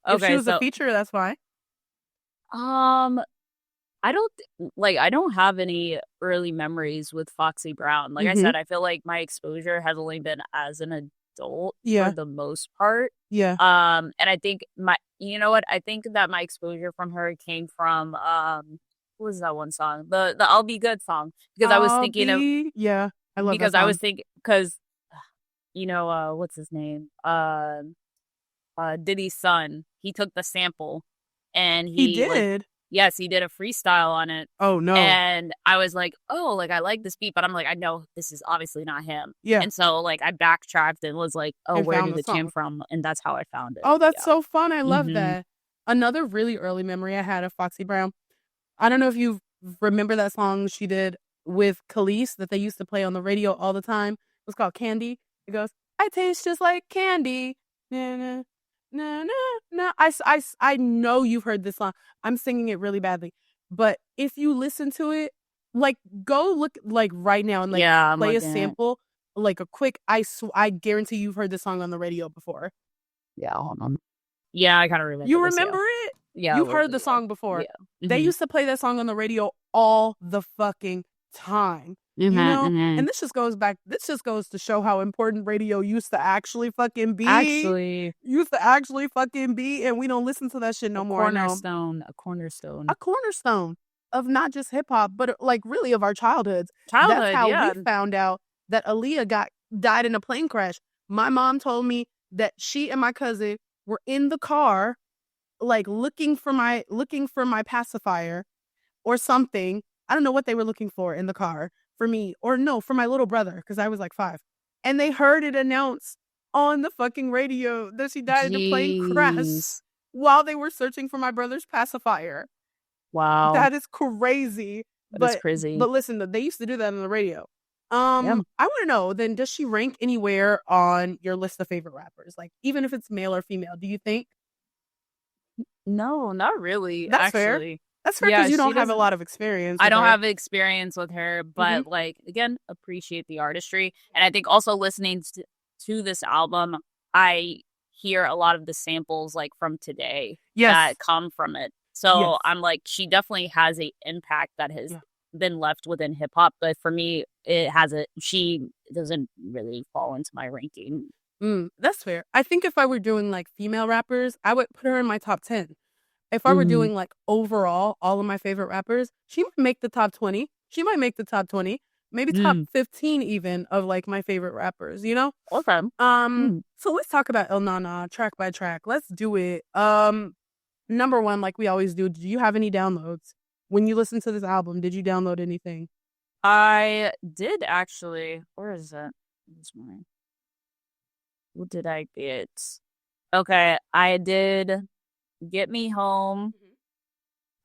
If she was a feature, that's fine. I don't have any early memories with Foxy Brown. Like I said, I feel like my exposure has only been as an adult for the most part. Yeah. And I think I think that my exposure from her came from what was that one song? The I'll Be Good song. Because I was thinking of I love because that song. I was thinking because what's his name? Diddy's son. He took the sample and he did. Yes, he did a freestyle on it. Oh, no. And I was like, oh, like, I like this beat, but I'm like, I know this is obviously not him. Yeah. And so, like, I backtracked and was like, oh, where did it come from? And that's how I found it. Oh, that's so fun. I love that. Another really early memory I had of Foxy Brown. I don't know if you remember that song she did with Khalees that they used to play on the radio all the time. It was called Candy. It goes, I taste just like candy. Na, na, na, na, na. I know you've heard this song. I'm singing it really badly. But if you listen to it, like, go look, like, right now and, like, play a sample, like, a quick, I guarantee you've heard this song on the radio before. Yeah, hold on. Yeah, I kind of remember. You remember it? Yeah. You've heard the song before. Yeah. They used to play that song on the radio all the fucking time. And this just goes to show how important radio used to actually fucking be. And we don't listen to that shit no more. A cornerstone of not just hip hop, but, like, really of our childhoods. That's how we found out that Aaliyah died in a plane crash. My mom told me that she and my cousin were in the car, like, looking for my pacifier or something. I don't know what they were looking for in the car. For me, or no, for my little brother, because I was like 5. And they heard it announced on the fucking radio that she died in a plane crash while they were searching for my brother's pacifier. Wow. That is crazy. That's crazy. But listen, they used to do that on the radio. I want to know, then, does she rank anywhere on your list of favorite rappers? Like, even if it's male or female, do you think? No, not really. That's actually. Fair. That's fair because you don't have a lot of experience. I don't have experience with her, but like, again, appreciate the artistry. And I think also listening to this album, I hear a lot of the samples, like, from today that come from it. So I'm like, she definitely has an impact that has been left within hip hop. But for me, she doesn't really fall into my ranking. That's fair. I think if I were doing, like, female rappers, I would put her in my top 10. If I were doing, like, overall, all of my favorite rappers, she might make the top 20. maybe top 15 even of like my favorite rappers, you know? Okay. So let's talk about Il Nana track by track. Let's do it. Number one, like we always do, do you have any downloads? When you listen to this album, did you download anything? I did actually. Where is it? This morning. What did I get? Okay, I did Get Me Home.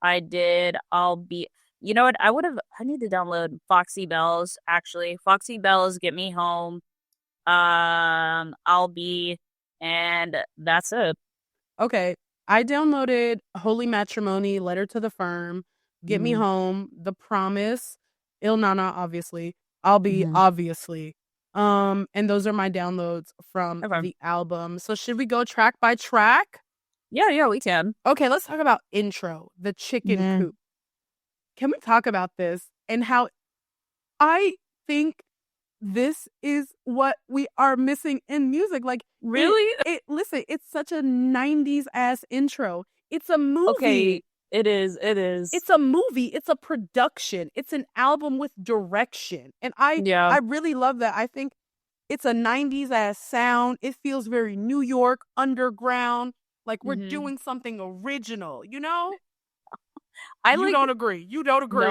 I did I'll Be. You know what? I need to download Foxy Bells, actually. Foxy Bells, Get Me Home. I'll Be, and that's it. Okay. I downloaded Holy Matrimony, Letter to the Firm, Get Me Home, The Promise, Il Nana, obviously. I'll Be, obviously. And those are my downloads from the album. So should we go track by track? Yeah, we can. Okay, let's talk about intro, the chicken coop. Can we talk about this and how I think this is what we are missing in music? Like, really? Listen, it's such a 90s ass intro. It's a movie. Okay, it is. It's a movie. It's a production. It's an album with direction. And I really love that. I think it's a 90s ass sound. It feels very New York, underground. Like we're doing something original, you know? You don't agree. You don't agree.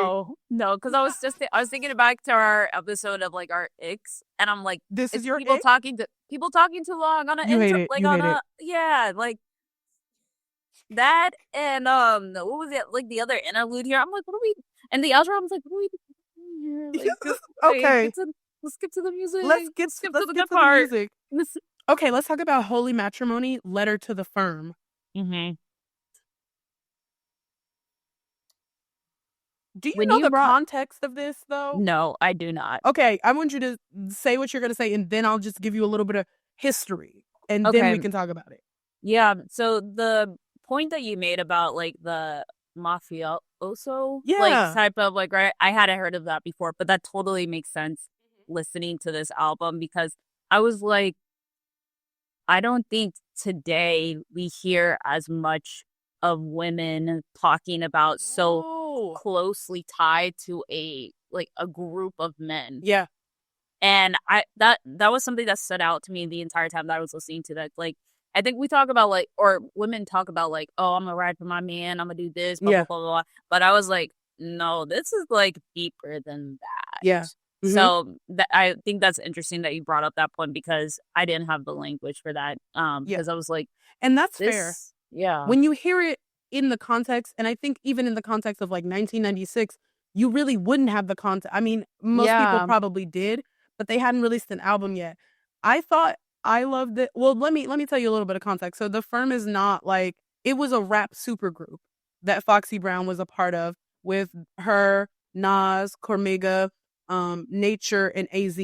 No, because I was thinking back to our episode of like our icks, and I'm like, this is your people ick? talking too long on an intro, like on a like that, and what was it like the other interlude here? I'm like, what are we? And the outro, I was like, what are we doing here? Like, okay, let's skip to the music. Let's skip to the good part. Okay, let's talk about Holy Matrimony, Letter to the Firm. Do you know the context of this, though? No, I do not. Okay, I want you to say what you're going to say, and then I'll just give you a little bit of history, and then we can talk about it. Yeah, so the point that you made about, like, the mafioso, like, type of, like, right? I hadn't heard of that before, but that totally makes sense listening to this album, because I was like, I don't think today we hear as much of women talking about so closely tied to a group of men. Yeah. And that was something that stood out to me the entire time that I was listening to that. Like, I think we talk about like, or women talk about like, oh, I'm gonna ride for my man, I'm gonna do this, blah, blah, blah, blah. But I was like, no, this is like deeper than that. Yeah. So I think that's interesting that you brought up that point, because I didn't have the language for that. Because I was like, and that's fair. Yeah. When you hear it in the context, and I think even in the context of like 1996, you really wouldn't have the context. I mean, most people probably did, but they hadn't released an album yet. I thought I loved it. Well, let me tell you a little bit of context. So The Firm is not like, it was a rap supergroup that Foxy Brown was a part of with her, Nas, Cormega, Nature, and AZ.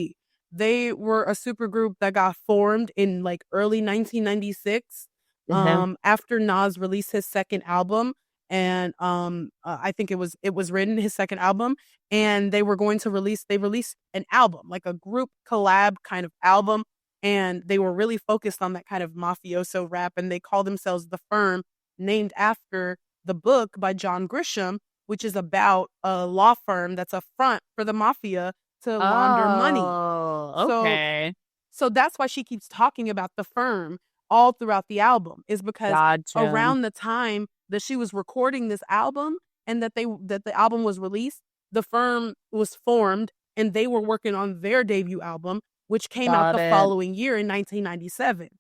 They were a supergroup that got formed in like early 1996 after Nas released his second album, and I think it was written his second album, and they released an album, like a group collab kind of album, and they were really focused on that kind of mafioso rap, and they call themselves The Firm, named after the book by John Grisham, which is about a law firm that's a front for the mafia to launder money. Okay. So that's why she keeps talking about The Firm all throughout the album, is because around the time that she was recording this album and that the album was released, The Firm was formed and they were working on their debut album, which came out the following year in 1997.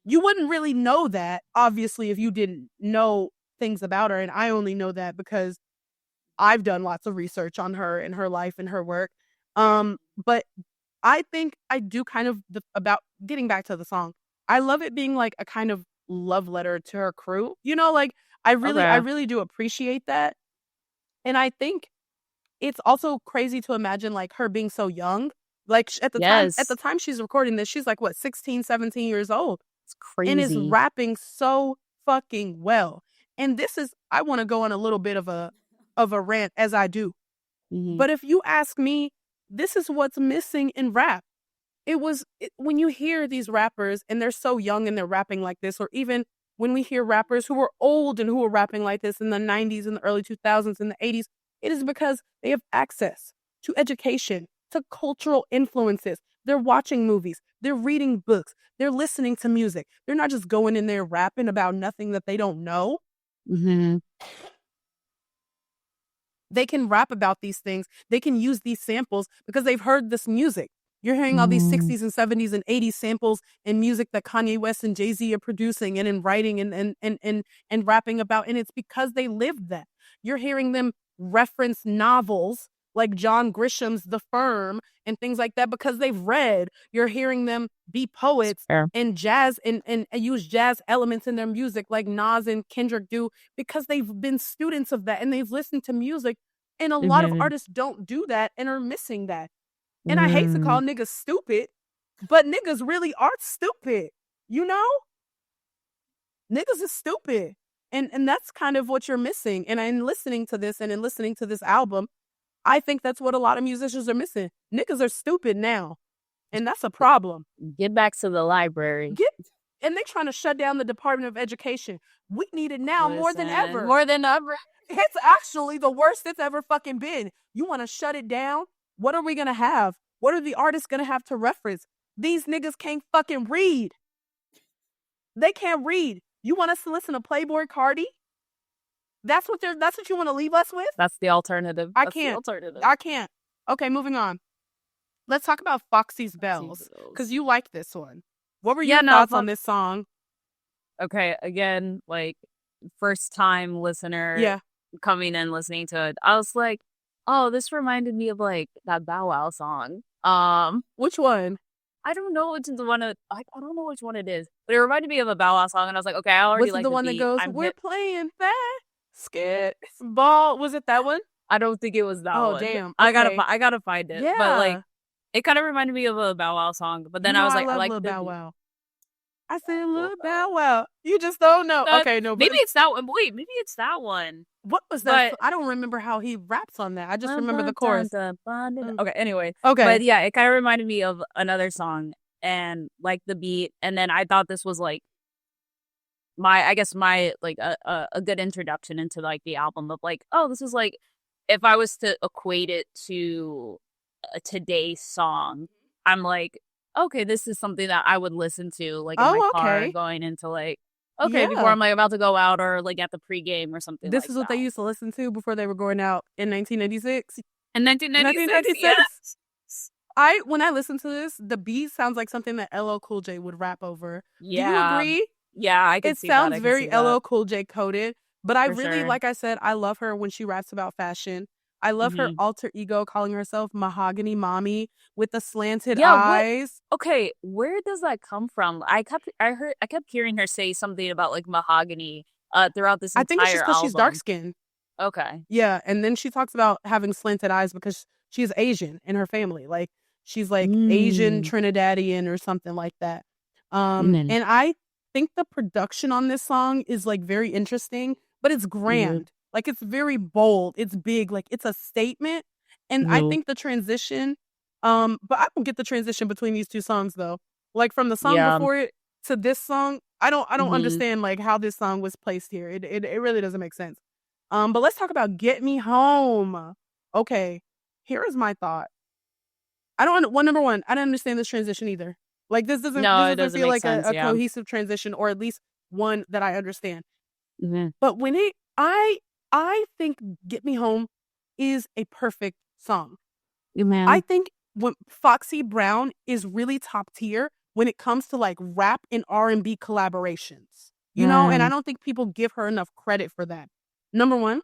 You wouldn't really know that, obviously, if you didn't know things about her. And I only know that because I've done lots of research on her and her life and her work. But I think I do kind of, about getting back to the song, I love it being like a kind of love letter to her crew. You know, like I really do appreciate that. And I think it's also crazy to imagine like her being so young. Like at the time she's recording this, she's like, what, 16, 17 years old. It's crazy. And is rapping so fucking well. And this is, I want to go on a little bit of a rant, as I do. But if you ask me, this is what's missing in rap. When you hear these rappers and they're so young and they're rapping like this, or even when we hear rappers who are old and who are rapping like this in the 90s and the early 2000s and the 80s, it is because they have access to education, to cultural influences. They're watching movies. They're reading books. They're listening to music. They're not just going in there rapping about nothing that they don't know. Mm-hmm. They can rap about these things. They can use these samples because they've heard this music. You're hearing all these 60s and 70s and 80s samples and music that Kanye West and Jay-Z are producing and in writing and rapping about. And it's because they lived that. You're hearing them reference novels like John Grisham's The Firm and things like that because they've read. You're hearing them be poets and jazz and use jazz elements in their music like Nas and Kendrick do because they've been students of that and they've listened to music. And a lot of artists don't do that and are missing that. And I hate to call niggas stupid, but niggas really are stupid, you know? Niggas is stupid. And that's kind of what you're missing. And in listening to this and in listening to this album, I think that's what a lot of musicians are missing. Niggas are stupid now. And that's a problem. Get back to the library. And they trying to shut down the Department of Education. We need it now more than ever. More than ever. It's actually the worst it's ever fucking been. You want to shut it down? What are we going to have? What are the artists going to have to reference? These niggas can't fucking read. They can't read. You want us to listen to Playboy Cardi? That's what you want to leave us with? That's the alternative. I can't. Okay, moving on. Let's talk about Foxy's Bells because you like this one. What were your thoughts on this song? Okay, again, like first time listener. Yeah. Coming and listening to it, I was like, oh, this reminded me of like that Bow Wow song. Which one? I don't know which one. I don't know which one it is, but it reminded me of a Bow Wow song, and I was like, okay, I already like the one beat. that goes, "We're playing basketball." Was it that one? I don't think it was that one. Oh damn! Okay. I gotta find it. Yeah. But like, it kind of reminded me of a Bow Wow song. But then I was like, I like Lil Bow Wow. I said, "Lil Bow Wow." You just don't know. Okay, no. Maybe it's that one. Wait, maybe it's that one. What was that? I don't remember how he raps on that. I just remember the chorus. Okay, anyway. Okay. But yeah, it kind of reminded me of another song and like the beat. And then I thought this was like my a good introduction into like the album of like, oh, this is like, if I was to equate it to a today's song, I'm like, okay, this is something that I would listen to like in my car going into like, before I'm like about to go out or like at the pregame or something. This is what they used to listen to before they were going out in 1996. In 1996, yes. When I listen to this, the beat sounds like something that LL Cool J would rap over. Yeah. Do you agree? Yeah, I can see that. It sounds very LL Cool J coded, but I really, sure. like I said, I love her when she raps about fashion. I love her alter ego calling herself Mahogany Mommy with the slanted eyes. Okay, where does that come from? I kept hearing her say something about like mahogany throughout this entire album. I think it's just because she's dark skinned. Okay. Yeah, and then she talks about having slanted eyes because she's Asian in her family. Like she's like Asian Trinidadian or something like that. And I think the production on this song is like very interesting, but it's grand. Like it's very bold. It's big. Like it's a statement. And I think the transition, but I don't get the transition between these two songs though. Like from the song before it to this song, I don't understand like how this song was placed here. It really doesn't make sense. But let's talk about Get Me Home. Okay, here is my thought. Number one, I don't understand this transition either. Like this doesn't feel like a cohesive transition, or at least one that I understand. But when I think Get Me Home is a perfect song. I think when Foxy Brown is really top tier when it comes to like rap and R&B collaborations, you know, and I don't think people give her enough credit for that. Number one,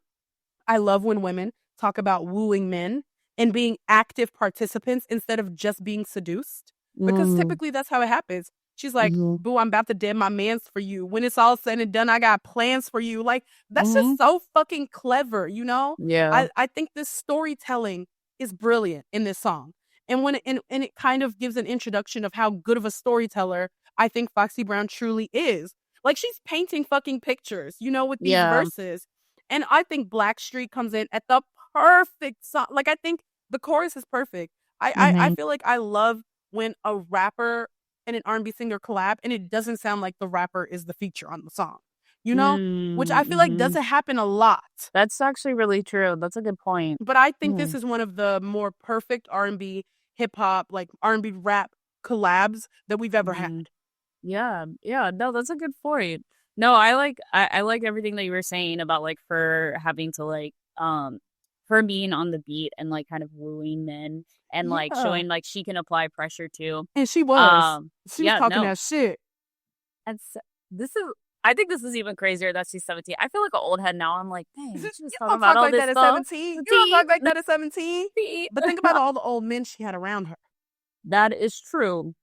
I love when women talk about wooing men and being active participants instead of just being seduced, because typically that's how it happens. She's like, boo, I'm about to dead my mans for you. When it's all said and done, I got plans for you. Like, that's just so fucking clever, you know? Yeah. I think this storytelling is brilliant in this song. And it kind of gives an introduction of how good of a storyteller I think Foxy Brown truly is. Like, she's painting fucking pictures, you know, with these verses. And I think Blackstreet comes in at the perfect song. Like, I think the chorus is perfect. I feel like I love when a rapper and an R&B singer collab and it doesn't sound like the rapper is the feature on the song, you know, which I feel like doesn't happen a lot. That's actually really true. That's a good point. But I think this is one of the more perfect R&B hip hop, like R&B rap collabs that we've ever had. Yeah. No, that's a good point. No, I like everything that you were saying about like for having to like for being on the beat and like kind of wooing men and like showing like she can apply pressure too. And she was talking no. that shit. And so, I think this is even crazier that she's 17. I feel like an old head now. I'm like, dang, she was talking about all this stuff. 17. You don't talk like that at 17. But think about all the old men she had around her. That is true.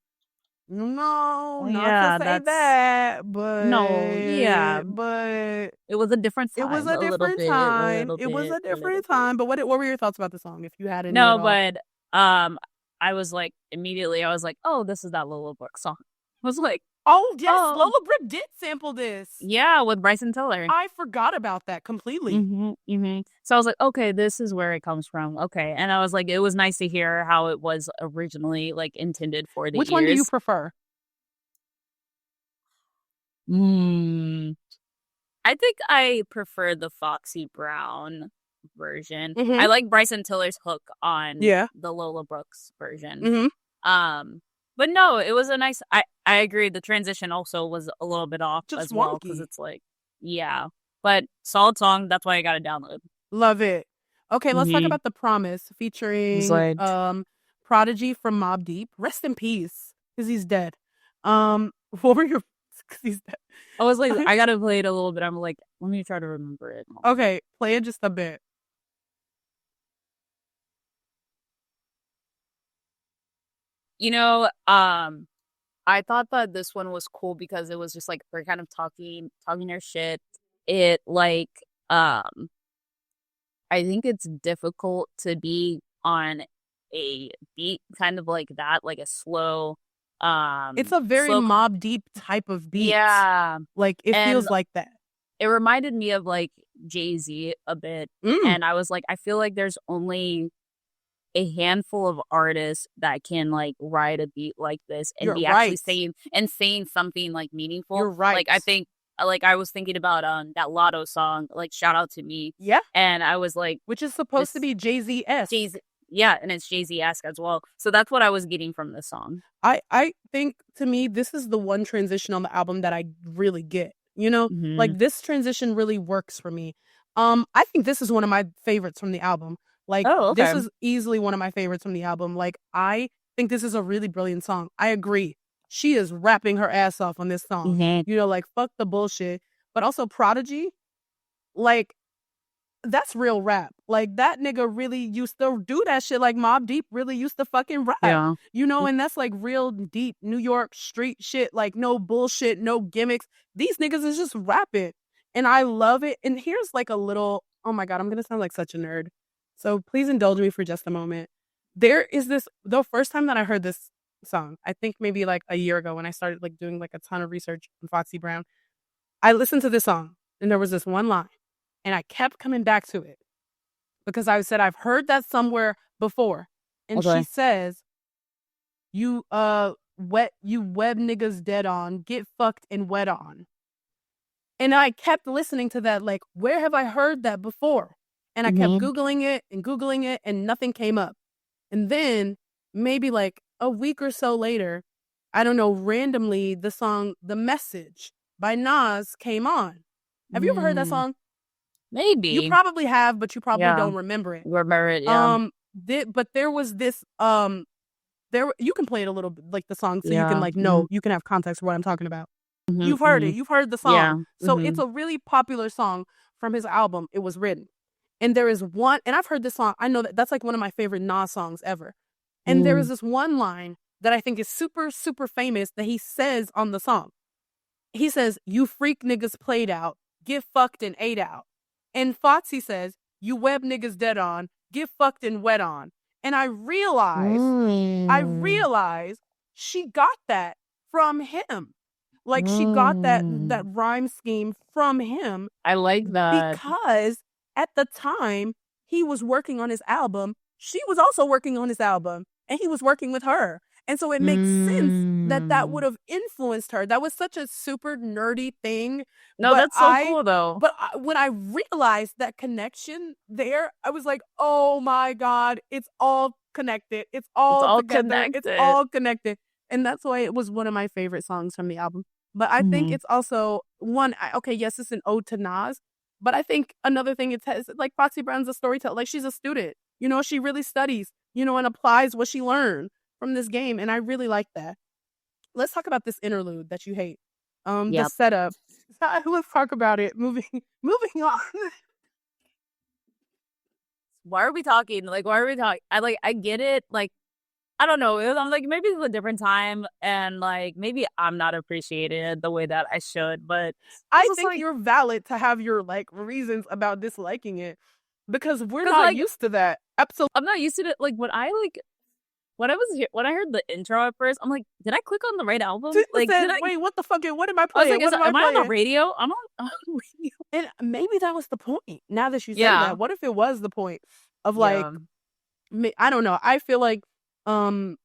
No, not to say that, but but it was a different time. It was a different time. It was a different time. But what were your thoughts about the song? If you had any? No, but I was like immediately. I was like, oh, this is that Lola Brooke song. I was like, oh yes, Lola Brooke did sample this. Yeah, with Bryson Tiller. I forgot about that completely. So I was like, okay, this is where it comes from. Okay, and I was like, it was nice to hear how it was originally like intended for the Which ears. one do you prefer? I think I prefer the Foxy Brown version. I like Bryson Tiller's hook on the Lola Brooks version. But no, it was a nice. I agree. The transition also was a little bit off just as well because it's like, but solid song. That's why I got to download. Love it. Okay, let's talk about The Promise featuring Prodigy from Mobb Deep. Rest in peace, because he's dead. What were your? Because he's dead. I was like, I gotta play it a little bit. I'm like, let me try to remember it. Okay, play it just a bit. You know, I thought that this one was cool because it was just like they're kind of talking their shit. It like I think it's difficult to be on a beat kind of like that, like a slow it's a very Mobb Deep type of beat. Yeah. Like it feels like that. It reminded me of like Jay-Z a bit. And I was like, I feel like there's only a handful of artists that can like ride a beat like this and be actually saying something like meaningful. You're right. Like I think like I was thinking about that Lotto song, like Shout Out to Me. Yeah. And I was like, which is supposed to be Jay-Z-esque. Yeah, and it's Jay-Z-esque as well. So that's what I was getting from this song. I think to me this is the one transition on the album that I really get. You know, like this transition really works for me. I think this is one of my favorites from the album. Like, this is easily one of my favorites from the album. Like, I think this is a really brilliant song. I agree. She is rapping her ass off on this song. You know, like, fuck the bullshit. But also Prodigy, like, that's real rap. Like, that nigga really used to do that shit. Like, Mobb Deep really used to fucking rap. Yeah. You know, and that's, like, real deep New York street shit. Like, no bullshit, no gimmicks. These niggas is just rapping. And I love it. And here's, like, a little... Oh, my God, I'm going to sound like such a nerd. So please indulge me for just a moment. There is this, the first time that I heard this song, I think maybe like a year ago when I started like doing like a ton of research on Foxy Brown, I listened to this song and there was this one line and I kept coming back to it because I said, I've heard that somewhere before. And she says, you web niggas dead on, get fucked and wet on. And I kept listening to that like, where have I heard that before? And I kept Googling it and nothing came up. And then maybe like a week or so later, I don't know, randomly the song The Message by Nas came on. Have you ever heard that song? Maybe. You probably have, but you probably don't remember it. Remember it, yeah. But there was this, you can play it a little bit, like the song, so you can like know, you can have context for what I'm talking about. You've heard it. You've heard the song. Yeah. So it's a really popular song from his album, It Was Written. And there is one, and I've heard this song. I know that's like one of my favorite Nas songs ever. And there is this one line that I think is super, super famous that he says on the song. He says, you freak niggas played out, get fucked and ate out. And Foxy says, you web niggas dead on, get fucked and wet on. And I realized she got that from him. Like she got that rhyme scheme from him. I like that. Because at the time he was working on his album, she was also working on his album, and he was working with her. And so it makes sense that would have influenced her. That was such a super nerdy thing. No, that's so cool, though. But when I realized that connection there, I was like, oh, my God, it's all connected. It's It's all all together. It's connected. all connected. And that's why it was one of my favorite songs from the album. But I think it's also okay, yes, it's an ode to Nas, but I think another thing it has, like Foxy Brown's a storyteller. Like she's a student, you know, she really studies, you know, and applies what she learned from this game. And I really like that. Let's talk about this interlude that you hate. The setup. Let's talk about it. Moving on. Why are we talking? Like, why are we talking? I get it. Like, I don't know. I'm like, maybe it's a different time, and like, maybe I'm not appreciated the way that I should. But I think you're valid to have your like reasons about disliking it because we're not like, used to that. Absolutely, I'm not used to it. Like, when I heard the intro at first, I'm like, did I click on the right album? Like, wait, what the fuck? What am I playing? I was like, am I on the radio? I'm on radio. And maybe that was the point. Now that you say that, what if it was the point of like, I don't know. I feel like, I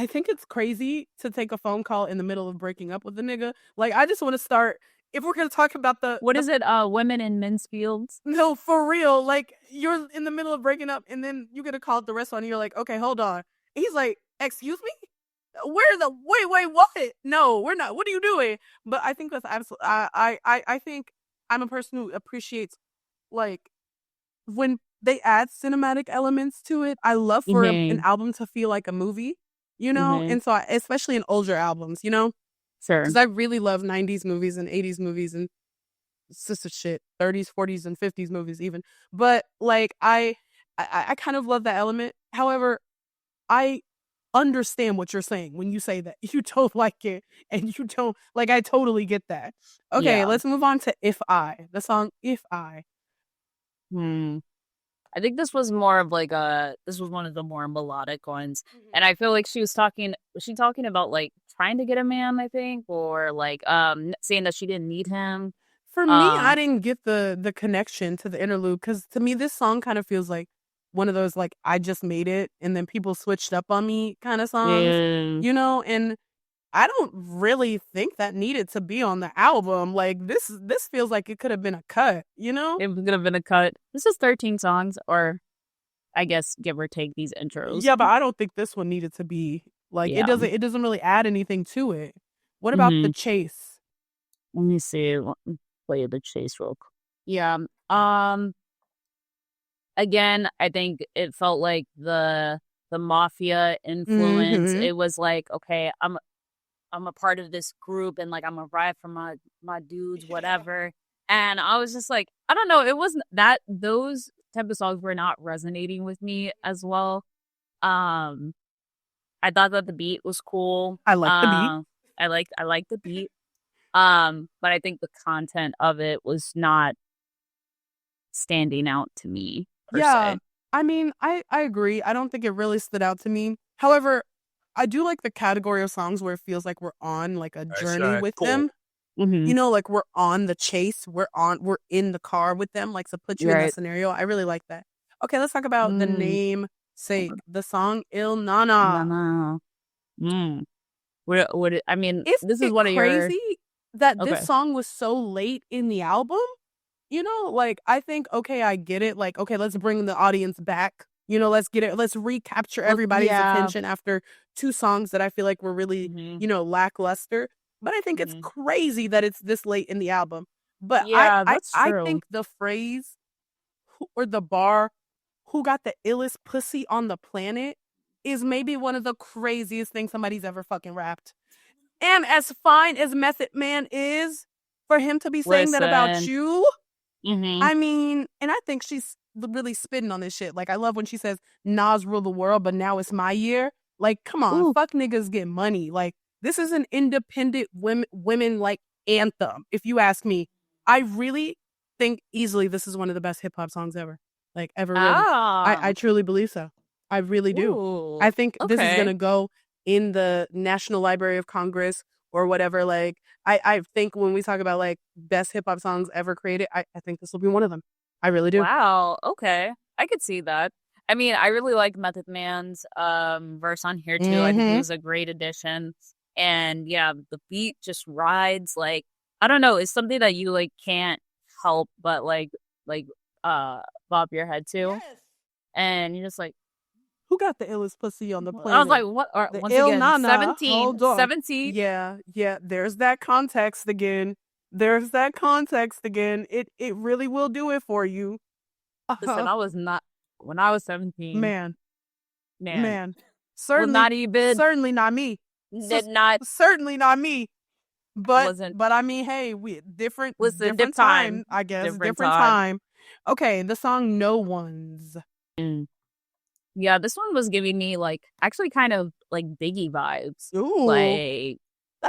think it's crazy to take a phone call in the middle of breaking up with a nigga. Like, I just want to start. If we're gonna talk about is it? Women in men's fields? No, for real. Like, you're in the middle of breaking up, and then you get a call at the restaurant, and you're like, okay, hold on. And he's like, excuse me? Wait, what? No, we're not. What are you doing? But I think that's absolutely. I think I'm a person who appreciates like when they add cinematic elements to it. I love for an album to feel like a movie, you know, and so especially in older albums, you know. Sure. Because I really love 90s movies and 80s movies and sister shit, 30s, 40s, and 50s movies even. But like I kind of love that element. However, I understand what you're saying when you say that you don't like it and you don't like. I totally get that. Okay, let's move on to the song If I. I think this was more of like this was one of the more melodic ones. And I feel like was she talking about like trying to get a man, I think, or like saying that she didn't need him? For me, I didn't get the connection to the interlude because to me this song kind of feels like one of those like I just made it and then people switched up on me kind of songs, you know, and I don't really think that needed to be on the album. Like this feels like it could have been a cut, you know? It could have been a cut. This is 13 songs, or I guess give or take these intros. Yeah, but I don't think this one needed to be like it doesn't really add anything to it. What about the chase? Let me see. Let me play the chase real quick. Yeah. Again, I think it felt like the mafia influence. It was like, okay, I'm a part of this group and like I'm a ride for my dudes, whatever. And I was just like, I don't know. It wasn't that those type of songs were not resonating with me as well. I thought that the beat was cool. I like the beat. I like the beat. But I think the content of it was not standing out to me. Per se. I mean, I agree. I don't think it really stood out to me. However, I do like the category of songs where it feels like we're on like a journey with them. You know, like we're on the chase. We're in the car with them, like to put you in that scenario. I really like that. Okay, let's talk about the namesake, the song Il Nana. What I mean, this is one of crazy that this song was so late in the album. You know, like I think, okay, I get it. Like, okay, let's bring the audience back. You know, let's recapture everybody's attention after 2 songs that I feel like were really, you know, lackluster. But I think it's crazy that it's this late in the album. But that's true. I think the phrase or the bar, who got the illest pussy on the planet, is maybe one of the craziest things somebody's ever fucking rapped. And as fine as Method Man is, for him to be saying that about you, I mean, and I think she's really spitting on this shit. Like, I love when she says, Nas ruled the world, but now it's my year. Like, come on, fuck niggas get money. Like, this is an independent women like anthem, if you ask me. I really think easily this is one of the best hip-hop songs ever. Like, ever written. I truly believe so. I really do. I think this is going to go in the National Library of Congress or whatever. Like, I think when we talk about, like, best hip-hop songs ever created, I think this will be one of them. I really do. Wow. Okay. I could see that. I mean, I really like Method Man's verse on here, too. I think it was a great addition. And, yeah, the beat just rides. Like, I don't know. It's something that you, like, can't help but, like bob your head to. Yes. And you're just like, got the illest pussy on the planet? I was like, what? The Once ill again, nana. 17. Hold on. 17. Yeah. There's that context again. It really will do it for you. Listen, I was not when I was 17. Man. Well, not even. Certainly not me. Did not. Certainly not me. But Wasn't. But I mean, hey, different time, I guess. Different time. Okay, the song "No Ones." Yeah, this one was giving me like actually kind of like Biggie vibes. Ooh, like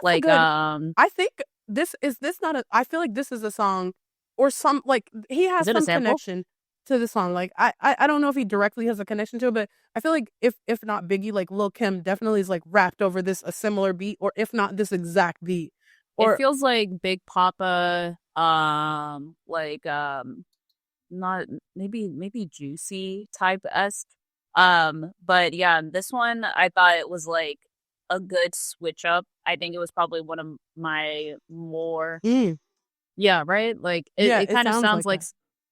a good, I think this not a. I feel like this is a song, or some like he has some connection to the song. Like I don't know if he directly has a connection to it, but I feel like if not Biggie, like Lil Kim definitely is like rapped over this a similar beat, or if not this exact beat. Or, it feels like Big Papa, not maybe Juicy type esque. But yeah, this one I thought it was like a good switch up. I think it was probably one of my more yeah, right? Like it kind of sounds like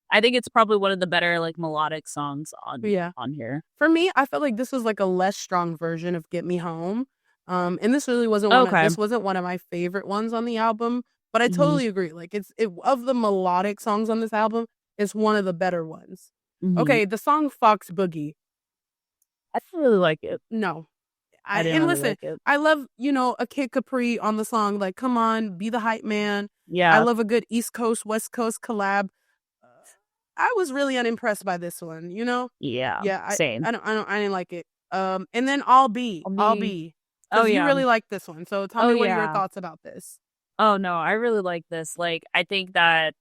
I think it's probably one of the better like melodic songs on here. For me, I felt like this was like a less strong version of Get Me Home. And this really wasn't this wasn't one of my favorite ones on the album, but I totally agree. Like of the melodic songs on this album, it's one of the better ones. Okay, the song Fox Boogie. I didn't really like it. No. Listen, I love, a Kid Capri on the song, like, come on, be the hype man. Yeah. I love a good East Coast, West Coast collab. I was really unimpressed by this one, Yeah. Yeah. Same. I didn't like it. And then I'll be. Because you really like this one. So tell me what are your thoughts about this? Oh no, I really like this. Like I think that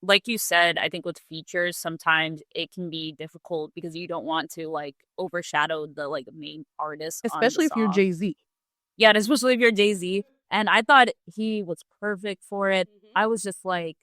like you said, I think with features sometimes it can be difficult because you don't want to like overshadow the like main artist. Especially if you're Jay-Z. Yeah, and especially if you're Jay-Z. And I thought he was perfect for it. I was just like,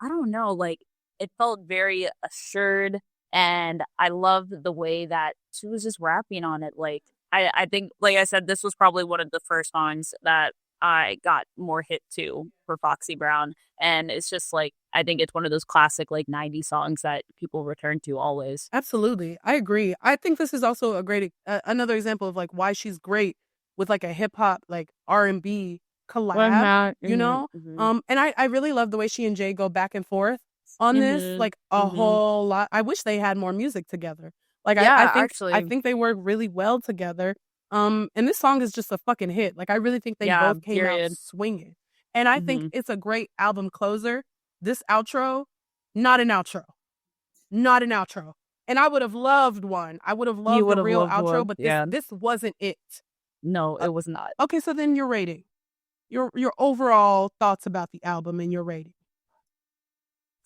I don't know, like it felt very assured. And I loved the way that she was just rapping on it. Like, I think, like I said, this was probably one of the first songs that I got more hit to for Foxy Brown. And it's just like, I think it's one of those classic, like, 90s songs that people return to always. Absolutely. I agree. I think this is also a great, another example of, like, why she's great with, like, a hip-hop, like, R&B collab, And I really love the way she and Jay go back and forth on this, like a whole lot. I wish they had more music together. Like I think they work really well together. And this song is just a fucking hit. Like I really think they both came out swinging. And I think it's a great album closer. This outro, not an outro. And I would have loved one. I would have loved the real outro, but this wasn't it. No, it was not. Okay, so then your rating. Your overall thoughts about the album and your rating.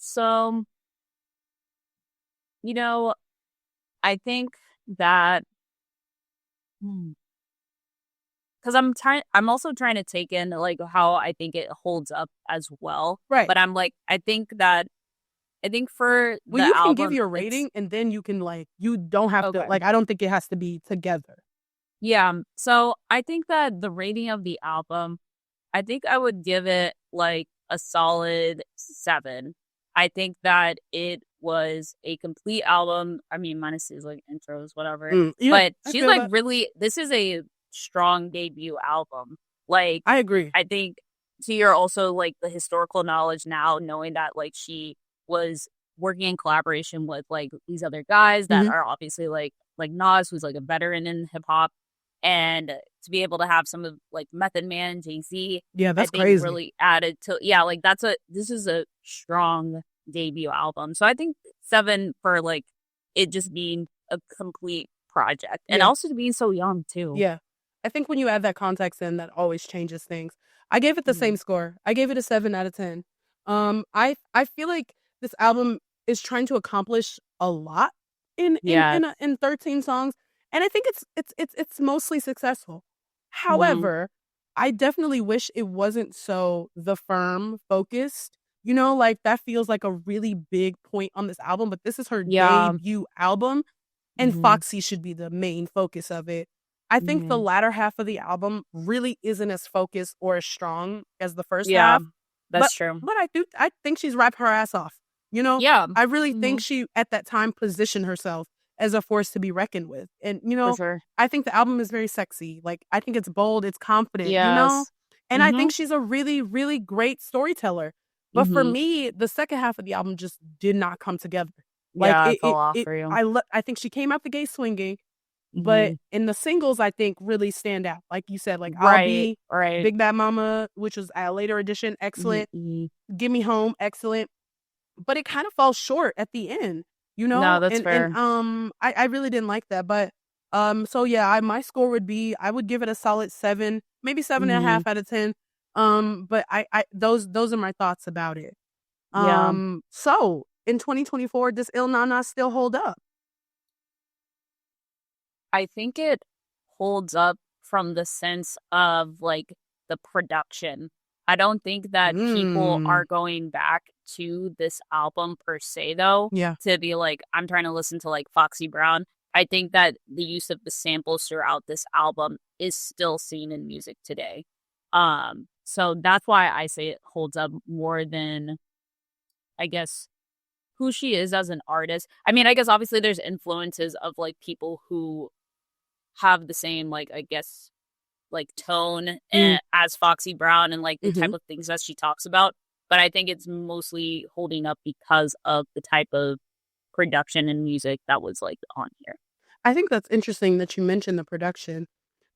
So, I think that because I'm also trying to take in like how I think it holds up as well. Right. But I'm like, I think for you album, can give your rating and then you can like, you don't have to, like, I don't think it has to be together. Yeah. So I think that the rating of the album, I think I would give it like a solid 7. I think that it was a complete album. I mean, minus his like intros, whatever. But she's like really, this is a strong debut album. Like, I agree. I think to your also like the historical knowledge now, knowing that like she was working in collaboration with like these other guys that are obviously like Nas, who's like a veteran in hip hop. And to be able to have some of like Method Man, Jay-Z, that's crazy. Really added to like this is a strong debut album. So I think 7 for like it just being a complete project and also being so young too. Yeah, I think when you add that context in, that always changes things. I gave it the same score. I gave it a 7 out of 10. I feel like this album is trying to accomplish a lot in 13 songs. And I think it's mostly successful. However, I definitely wish it wasn't so The Firm focused. Like that feels like a really big point on this album, but this is her debut album and Foxy should be the main focus of it. I think the latter half of the album really isn't as focused or as strong as the first half. That's true. But I think she's rapped her ass off. I really think she at that time positioned herself as a force to be reckoned with. And, For sure. I think the album is very sexy. Like, I think it's bold, it's confident, Yes. And I think she's a really, really great storyteller. But for me, the second half of the album just did not come together. Like, Yeah, it fell off for you. I think she came out the gate swinging, but in the singles, I think really stand out. Like you said, like I'll Be, Big Bad Mama, which was a later edition, excellent. Give Me Home, excellent. But it kind of falls short at the end, No, that's fair. And I really didn't like that. But so yeah, my score would be, I would give it a solid 7, maybe 7.5 out of 10. But those are my thoughts about it. So in 2024, does Il Na Na still hold up? I think it holds up from the sense of like the production. I don't think that people are going back to this album per se, though. Yeah. To be like, I'm trying to listen to like Foxy Brown. I think that the use of the samples throughout this album is still seen in music today. So that's why I say it holds up more than, I guess, who she is as an artist. I mean, I guess obviously there's influences of like people who have the same, like, I guess, like tone as Foxy Brown and like the type of things that she talks about. But I think it's mostly holding up because of the type of production and music that was like on here. I think that's interesting that you mentioned the production.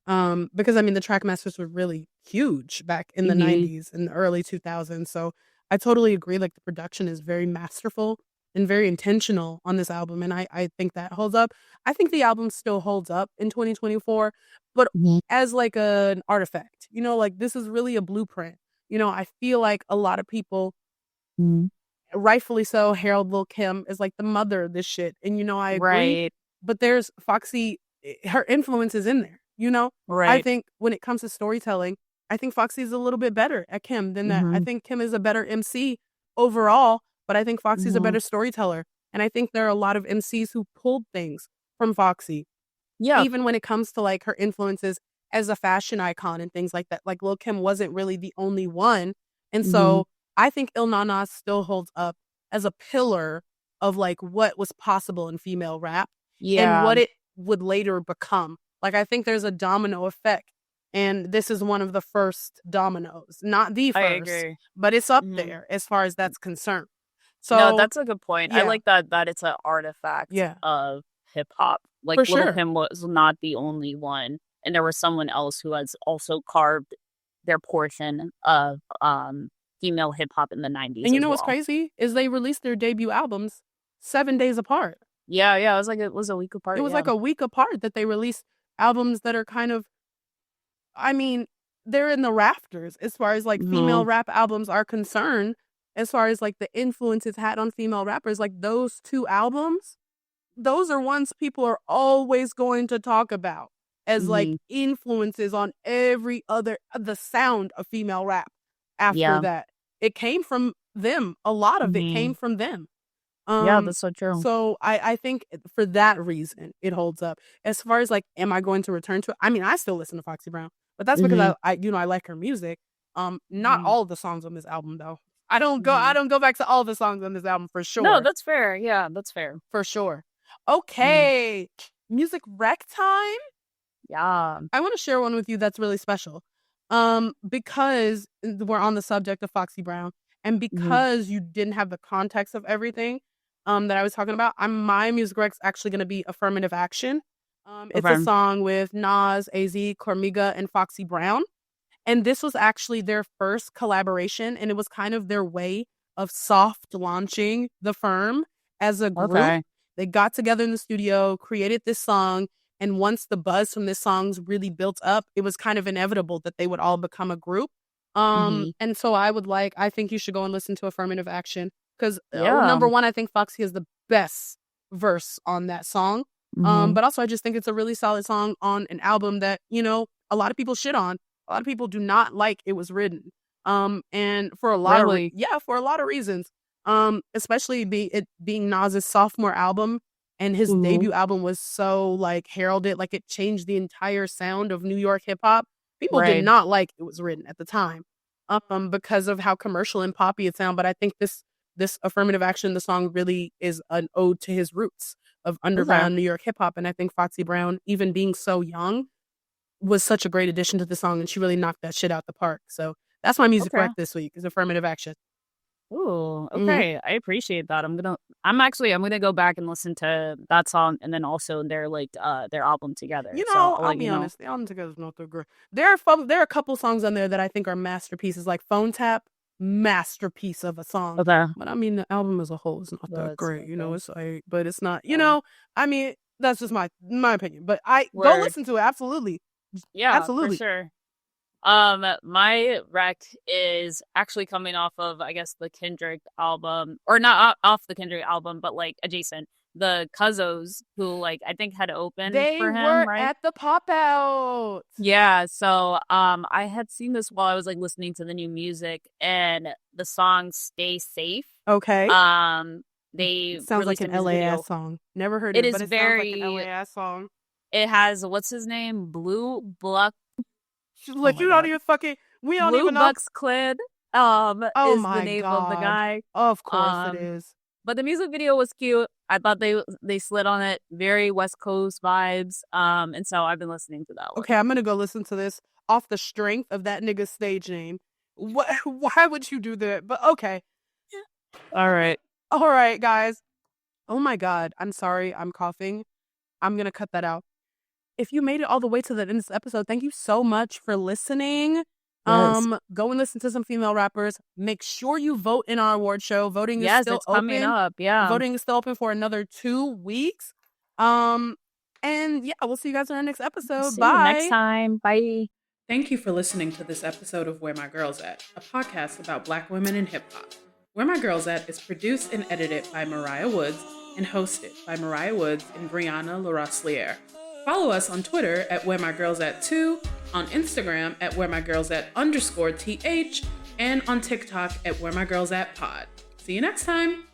Because I mean the Trackmasters were really huge back in the 90s and the early 2000s. So I totally agree. Like the production is very masterful and very intentional on this album. And I think that holds up. I think the album still holds up in 2024, but as like an artifact, like this is really a blueprint. I feel like a lot of people, rightfully so, herald Lil' Kim is like the mother of this shit. And, I agree. Right. But there's Foxy, her influence is in there, Right. I think when it comes to storytelling, I think Foxy is a little bit better at Kim than that. I think Kim is a better MC overall, but I think Foxy's a better storyteller. And I think there are a lot of MCs who pulled things from Foxy. Yeah. Even when it comes to like her influences as a fashion icon and things like that. Like Lil' Kim wasn't really the only one. And so I think Il Na Na still holds up as a pillar of like what was possible in female rap and what it would later become. Like I think there's a domino effect. And this is one of the first dominoes. Not the first, I agree. but it's up there as far as that's concerned. So no, that's a good point. Yeah. I like that it's an artifact of hip hop. Like Lil' Kim was not the only one. And there was someone else who has also carved their portion of female hip hop in the 90s. And you know what's crazy? Is they released their debut albums 7 days apart. Yeah. It was a week apart. It was like a week apart that they released albums that are kind of, I mean, they're in the rafters as far as like female rap albums are concerned, as far as like the influence it's had on female rappers. Like those 2 albums, those are ones people are always going to talk about as like influences on every other, the sound of female rap after that. It came from them. A lot of it came from them. Yeah, that's so true. So I think for that reason, it holds up. As far as like, am I going to return to it? I mean, I still listen to Foxy Brown, but that's because I like her music. Not all of the songs on this album though. I don't go back to all of the songs on this album for sure. No, that's fair. Yeah, that's fair. For sure. Okay. Music rec time? Yeah. I want to share one with you that's really special. Because we're on the subject of Foxy Brown and because you didn't have the context of everything that I was talking about, my music rec's actually going to be Affirmative Action. It's a song with Nas, AZ, Cormiga, and Foxy Brown. And this was actually their first collaboration, and it was kind of their way of soft launching the firm as a group. Okay. They got together in the studio, created this song, and once the buzz from this song's really built up, it was kind of inevitable that they would all become a group. And so I think you should go and listen to Affirmative Action because number one, I think Foxy has the best verse on that song. But also I just think it's a really solid song on an album that, a lot of people shit on. A lot of people do not like It Was Written. And for a lot for a lot of reasons. Especially it being Nas's sophomore album and his debut album was so like heralded, like it changed the entire sound of New York hip hop. People did not like It Was Written at the time. Because of how commercial and poppy it sounded. But I think this Affirmative Action, the song really is an ode to his roots. of underground New York hip hop. And I think Foxy Brown, even being so young, was such a great addition to the song, and she really knocked that shit out the park. So that's my music rec this week, is affirmative action. Ooh, okay. I appreciate that. I'm gonna go back and listen to that song and then also their album together. You know, I'll be honest, the album together is not that great. There are a couple songs on there that I think are masterpieces, like Phone Tap, masterpiece of a song. Okay. But I mean, the album as a whole is not that great. You know, it's like, but it's not. You know, I mean, that's just my opinion. But go listen to it. Absolutely. Yeah, absolutely, for sure. My rec is actually coming off of, I guess, the Kendrick album, or not off the Kendrick album, but like adjacent. The Cuzzos, who like I think had opened for him, were right? at the pop out. Yeah, so I had seen this while I was like listening to the new music, and the song "Stay Safe." Okay. They sounds like an LAS song. Never heard it, but it sounds like an LAS song. It has what's his name, Blue Buck. Like you don't even fucking. We don't Blue even know. Bucks Clyd. Is the name of the guy. Of course it is. But the music video was cute. I thought they slid on it. Very West Coast vibes. And so I've been listening to that one. Okay, I'm gonna go listen to this off the strength of that nigga's stage name. What? Why would you do that? But okay. All right, guys. Oh my God. I'm sorry. I'm coughing. I'm gonna cut that out. If you made it all the way to the end of this episode, thank you so much for listening. Yes. Go and listen to some female rappers. Make sure you vote in our award show. Voting is still open. Coming up. Yeah. Voting is still open for another 2 weeks. And yeah, we'll see you guys in our next episode. Bye. See you next time. Bye. Thank you for listening to this episode of Where My Girls At, a podcast about Black women in hip hop. Where My Girls At is produced and edited by Mariah Woods and hosted by Mariah Woods and Brianna LaRosliere. Follow us on Twitter at WhereMyGirlsAt2, on Instagram at WhereMyGirlsAt_TH, and on TikTok at WhereMyGirlsAtPod. See you next time!